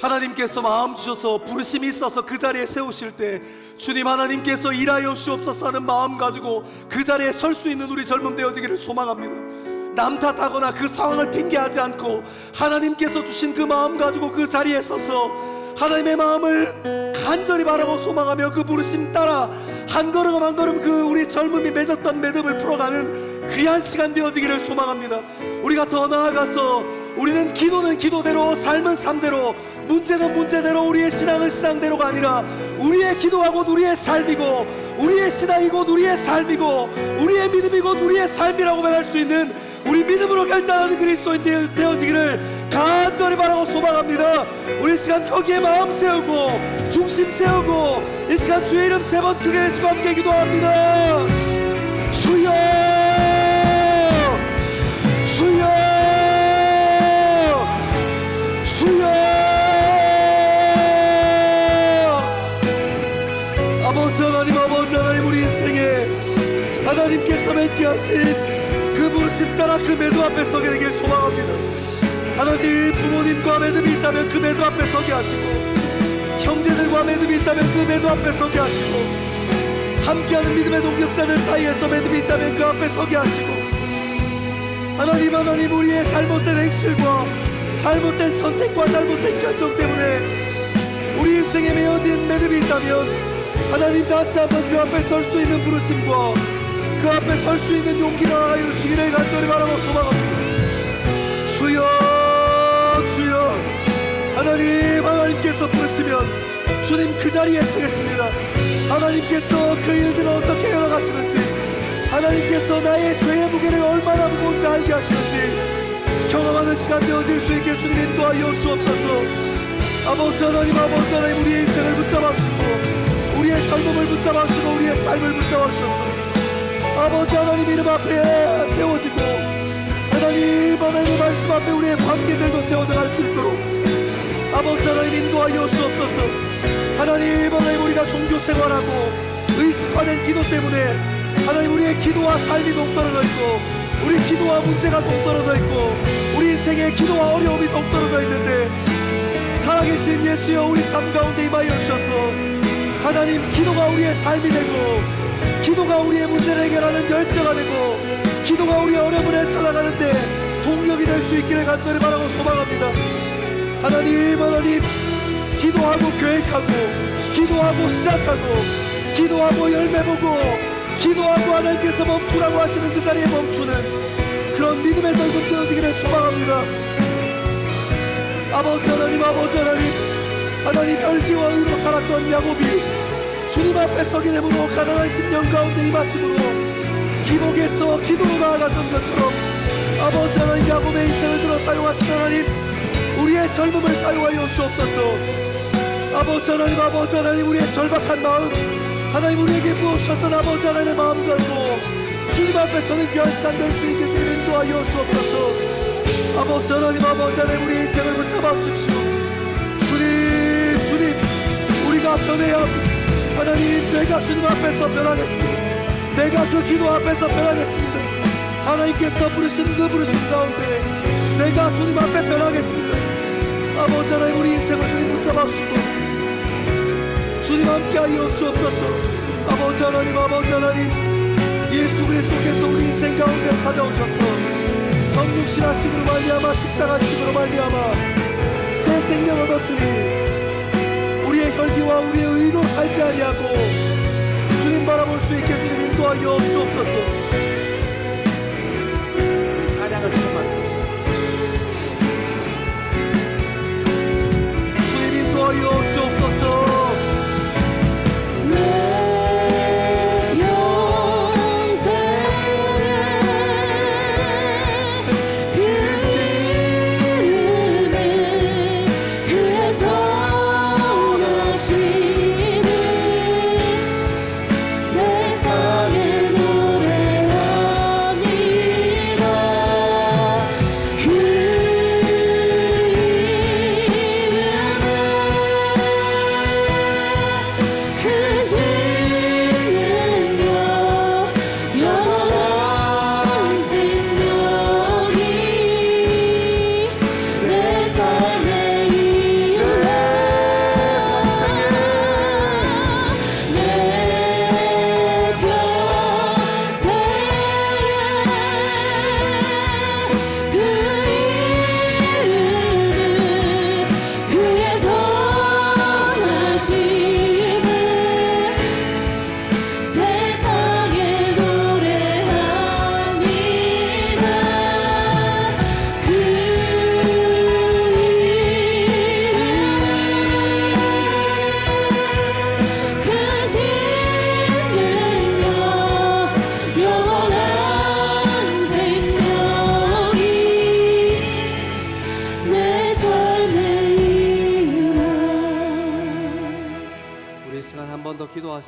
A: 하나님께서 마음 주셔서 부르심이 있어서 그 자리에 세우실 때 주님 하나님께서 일하여 주옵소서 하는 마음 가지고 그 자리에 설 수 있는 우리 젊음 되어지기를 소망합니다. 남 탓하거나 그 상황을 핑계하지 않고 하나님께서 주신 그 마음 가지고 그 자리에 서서 하나님의 마음을 간절히 바라고 소망하며 그 부르심 따라 한 걸음 한 걸음 그 우리 젊음이 맺었던 매듭을 풀어가는 귀한 시간 되어지기를 소망합니다. 우리가 더 나아가서 우리는 기도는 기도대로, 삶은 삶대로, 문제는 문제대로, 우리의 신앙은 신앙대로가 아니라 우리의 기도가 곧 우리의 삶이고 우리의 신앙이 곧 우리의 삶이고 우리의 믿음이 곧 우리의 삶이라고 말할 수 있는 우리 믿음으로 결단하는 그리스도인 되어지기를 간절히 바라고 소망합니다. 우리 시간 거기에 마음 세우고 중심 세우고 이 시간 주의 이름 3번 크게 외치고 함께 기도합니다. 주여 주여 주여. 아버지 하나님 우리 인생에 하나님께서 맺게 하신 그 부르심 따라 그 매듭 앞에 서게 되길 소망합니다. 하나님 부모님과 매듭이 있다면 그 매듭 앞에 서게 하시고 형제들과 매듭이 있다면 그 매듭 앞에 서게 하시고 함께하는 믿음의 동역자들 사이에서 매듭이 있다면 그 앞에 서게 하시고 하나님 우리의 잘못된 행실과 잘못된 선택과 잘못된 결정 때문에 우리 인생에 매어진 매듭이 있다면 하나님 다시 한번 그 앞에 설 수 있는 부르심과 그 앞에 설 수 있는 용기를 하여 주시기를 간절히 바라고 소망합니다. 주여 주여. 하나님께서 부르시면 주님 그 자리에 서겠습니다. 하나님께서 그 일들을 어떻게 열어가시는지 하나님께서 나의 죄의 무게를 얼마나 무거운지 알게 하시는지 경험하는 시간 되어질 수 있게 주님 인도하여 주옵소서. 아버지 하나님 우리의 인생을 붙잡아 주시고 우리의 젊음을 붙잡아 주시고 우리의 삶을 붙잡아 주셔서 아버지 하나님 이름 앞에 세워지고 하나님의 말씀 앞에 우리의 관계들도 세워져 갈 수 있도록 아버지 하나님 인도하여 주옵소서. 하나님 우리가 종교 생활하고 의식화된 기도 때문에 하나님 우리의 기도와 삶이 동떨어져 있고 우리 기도와 문제가 동떨어져 있고 우리 인생의 기도와 어려움이 동떨어져 있는데 살아계신 예수여 우리 삶 가운데 임하여 주셔서 하나님 기도가 우리의 삶이 되고 기도가 우리의 문제를 해결하는 열쇠가 되고 기도가 우리의 어려움을 헤쳐나가는데 동력이 될 수 있기를 간절히 바라고 소망합니다. 하나님 기도하고 계획하고 기도하고 시작하고 기도하고 열매 보고 기도하고 하나님께서 멈추라고 하시는 그 자리에 멈추는 그런 믿음의 젊음 되어지기를 소망합니다. 아버지 하나님 혈기와 의로 살았던 야곱이 주님 앞에 서게 되므로 가난한 심령 가운데 임하심으로 기복에서 기도로 나아갔던 것처럼 아버지 하나님 야곱의 인생을 들어 사용하신 하나님 우리의 젊음을 사용하여 주옵소서. 아버지 하나님 우리의 절박한 마음 하나님 우리에게 부어주셨던 아버지 하나님의 마음 가지고 주님 앞에 서는 귀한 시간 될 수 있게 주님 인도하여 주옵소서. 아버지 하나님 우리의 인생을 붙잡아 주십시오. 주님 우리가 변해야 합니다. 하나님 내가 주님 앞에서 변하겠습니다. 내가 그 기도 앞에서 변하겠습니다. 하나님께서 부르신 그 부르심 가운데 내가 주님 앞에 변하겠습니다. 아버지 하나님 우리 인생을 주님 붙잡아 주시고 주님 함께하여 주옵소서. 아버지 하나님 예수 그리스도께서 우리 인생 가운데 찾아오셔서 성육신하심으로 말미암아 십자가심으로 말미암아 새 생명 얻었으니 우리의 혈기와 우리의 의로 살지 아니하고 주님 바라볼 수 있게 주님 인도하여 주옵소서.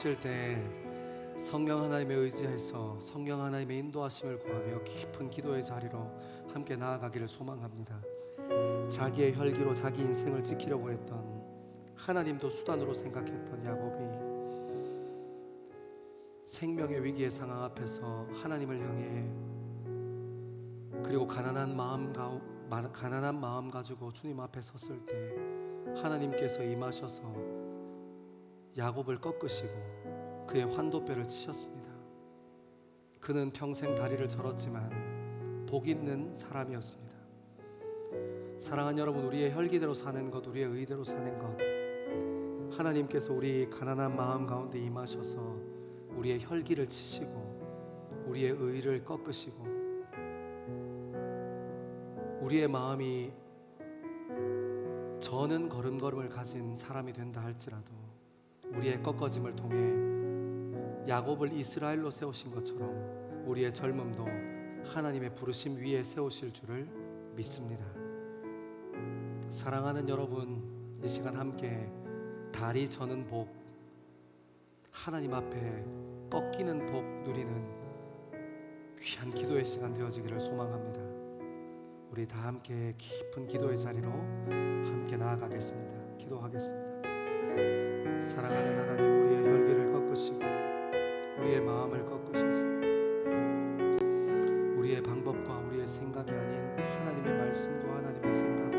A: 기도하실 때 성령 하나님의 의지해서 성령 하나님의 인도하심을 구하며 깊은 기도의 자리로 함께 나아가기를 소망합니다. 자기의 혈기로 자기 인생을 지키려고 했던, 하나님도 수단으로 생각했던 야곱이 생명의 위기의 상황 앞에서 하나님을 향해, 그리고 가난한 마음 가지고 주님 앞에 섰을 때 하나님께서 임하셔서 야곱을 꺾으시고 그의 환도뼈를 치셨습니다. 그는 평생 다리를 절었지만 복 있는 사람이었습니다. 사랑하는 여러분, 우리의 혈기대로 사는 것, 우리의 의대로 사는 것, 하나님께서 우리 가난한 마음 가운데 임하셔서 우리의 혈기를 치시고 우리의 의를 꺾으시고, 우리의 마음이 저는 걸음걸음을 가진 사람이 된다 할지라도 우리의 꺾어짐을 통해 야곱을 이스라엘로 세우신 것처럼 우리의 젊음도 하나님의 부르심 위에 세우실 줄을 믿습니다. 사랑하는 여러분, 이 시간 함께 다리 저는 복, 하나님 앞에 꺾이는 복 누리는 귀한 기도의 시간 되어지기를 소망합니다. 우리 다 함께 깊은 기도의 자리로 함께 나아가겠습니다. 기도하겠습니다. 사랑하는 하나님, 우리의 열기를 꺾으시고 우리의 마음을 꺾으셔서 우리의 방법과 우리의 생각이 아닌 하나님의 말씀과 하나님의 생각으로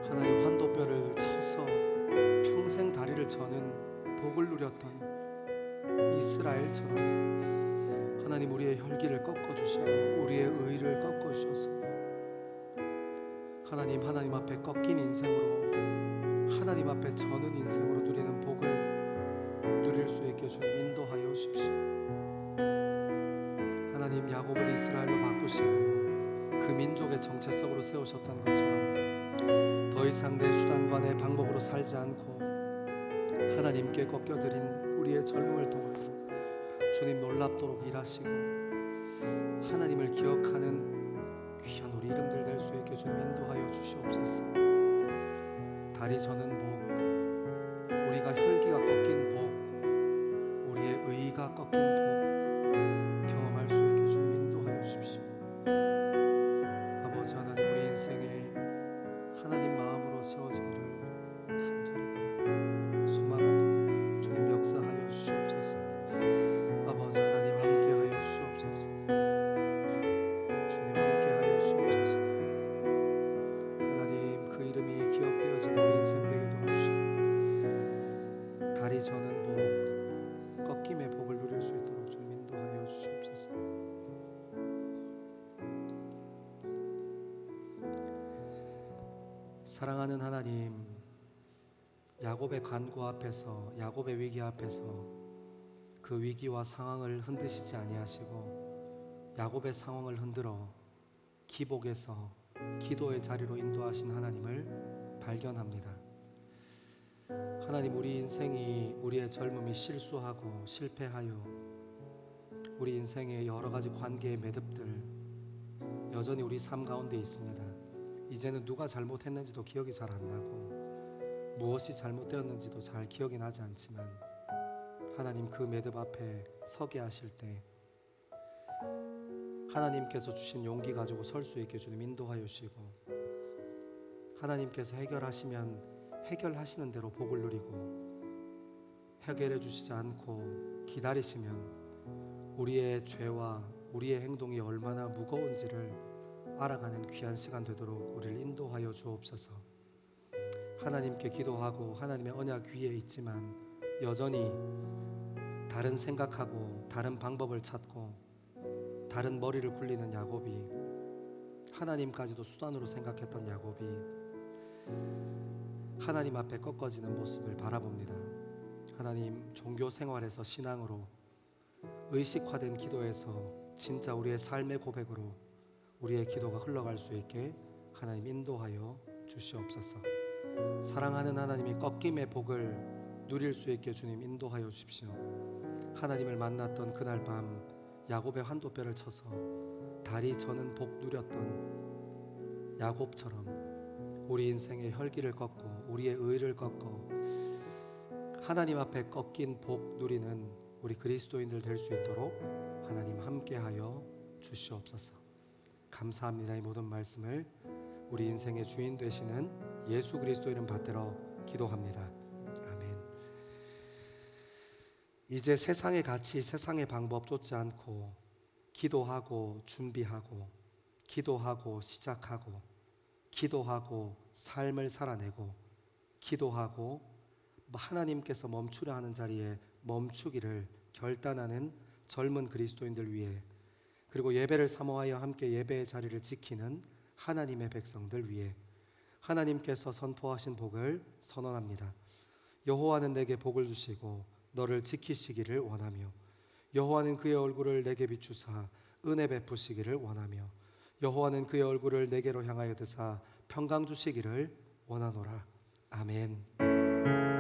A: 하나님 환도뼈를 쳐서 평생 다리를 저는 복을 누렸던 이스라엘처럼 하나님 우리의 혈기를 꺾어주시고 우리의 의를 꺾어주셔서 하나님 앞에 꺾인 인생으로, 하나님 앞에 저는 인생으로 누리는 복을 누릴 수 있게 주님 인도하여 주십시오. 하나님, 야곱을 이스라엘로 바꾸시고 그 민족의 정체성으로 세우셨던 것처럼 더 이상 내 수단과 내 방법으로 살지 않고 하나님께 꺾여드린 우리의 젊음을 통하여 주님 놀랍도록 일하시고 하나님을 기억하는 귀한 우리 이름들 될 수 있게 주님 인도하여 주시옵소서. 다리 저는 복, 우리가 혈기가 꺾인 복, 우리의 의가 꺾인 복 경험할 수 있게 주님 인도하여 주십시오. 아버지 하나님, 우리 인생에 하나님 마음으로 세워지기를 간절히 바라고 소망합니다. 주님 역사하여 주시옵소서. 아버지 하나님 함께하여 주시옵소서. 주님 함께하여 주시옵소서. 하나님, 그 이름이 기억되어지는 우리 인생 되게 도와주시고 다리 저는 복, 꺾임의 복을 누릴 수 있도록 주님 인도하여 주시옵소서. 사랑하는 하나님, 야곱의 간구 앞에서, 야곱의 위기 앞에서 그 위기와 상황을 흔드시지 아니하시고 야곱의 상황을 흔들어 기복에서 기도의 자리로 인도하신 하나님을 발견합니다. 하나님, 우리 인생이, 우리의 젊음이 실수하고 실패하여 우리 인생의 여러 가지 관계의 매듭들 여전히 우리 삶 가운데 있습니다. 이제는 누가 잘못했는지도 기억이 잘 안 나고 무엇이 잘못되었는지도 잘 기억이 나지 않지만 하나님, 그 매듭 앞에 서게 하실 때 하나님께서 주신 용기 가지고 설 수 있게 주님 인도하여 주시고, 하나님께서 해결하시면 해결하시는 대로 복을 누리고 해결해 주시지 않고 기다리시면 우리의 죄와 우리의 행동이 얼마나 무거운지를 알아가는 귀한 시간 되도록 우리를 인도하여 주옵소서. 하나님께 기도하고 하나님의 언약 위에 있지만 여전히 다른 생각하고 다른 방법을 찾고 다른 머리를 굴리는 야곱이, 하나님까지도 수단으로 생각했던 야곱이 하나님 앞에 꺾어지는 모습을 바라봅니다. 하나님, 종교 생활에서 신앙으로 의식화된 기도에서 진짜 우리의 삶의 고백으로 우리의 기도가 흘러갈 수 있게 하나님 인도하여 주시옵소서. 사랑하는 하나님이 꺾임의 복을 누릴 수 있게 주님 인도하여 주십시오. 하나님을 만났던 그날 밤 야곱의 환도뼈를 쳐서 다리 저는 복 누렸던 야곱처럼 우리 인생의 혈기를 꺾고 우리의 의를 꺾고 하나님 앞에 꺾인 복 누리는 우리 그리스도인들 될 수 있도록 하나님 함께하여 주시옵소서. 감사합니다. 이 모든 말씀을 우리 인생의 주인 되시는 예수 그리스도 이름 받들어 기도합니다. 아멘. 이제 세상의 가치, 세상의 방법 쫓지 않고 기도하고 준비하고 기도하고 시작하고 기도하고 삶을 살아내고 기도하고 하나님께서 멈추려 하는 자리에 멈추기를 결단하는 젊은 그리스도인들 위해, 그리고 예배를 사모하여 함께 예배의 자리를 지키는 하나님의 백성들 위해 하나님께서 선포하신 복을 선언합니다. 여호와는 내게 복을 주시고 너를 지키시기를 원하며 여호와는 그의 얼굴을 내게 비추사 은혜 베푸시기를 원하며 여호와는 그의 얼굴을 내게로 향하여 드사 평강 주시기를 원하노라. 아멘.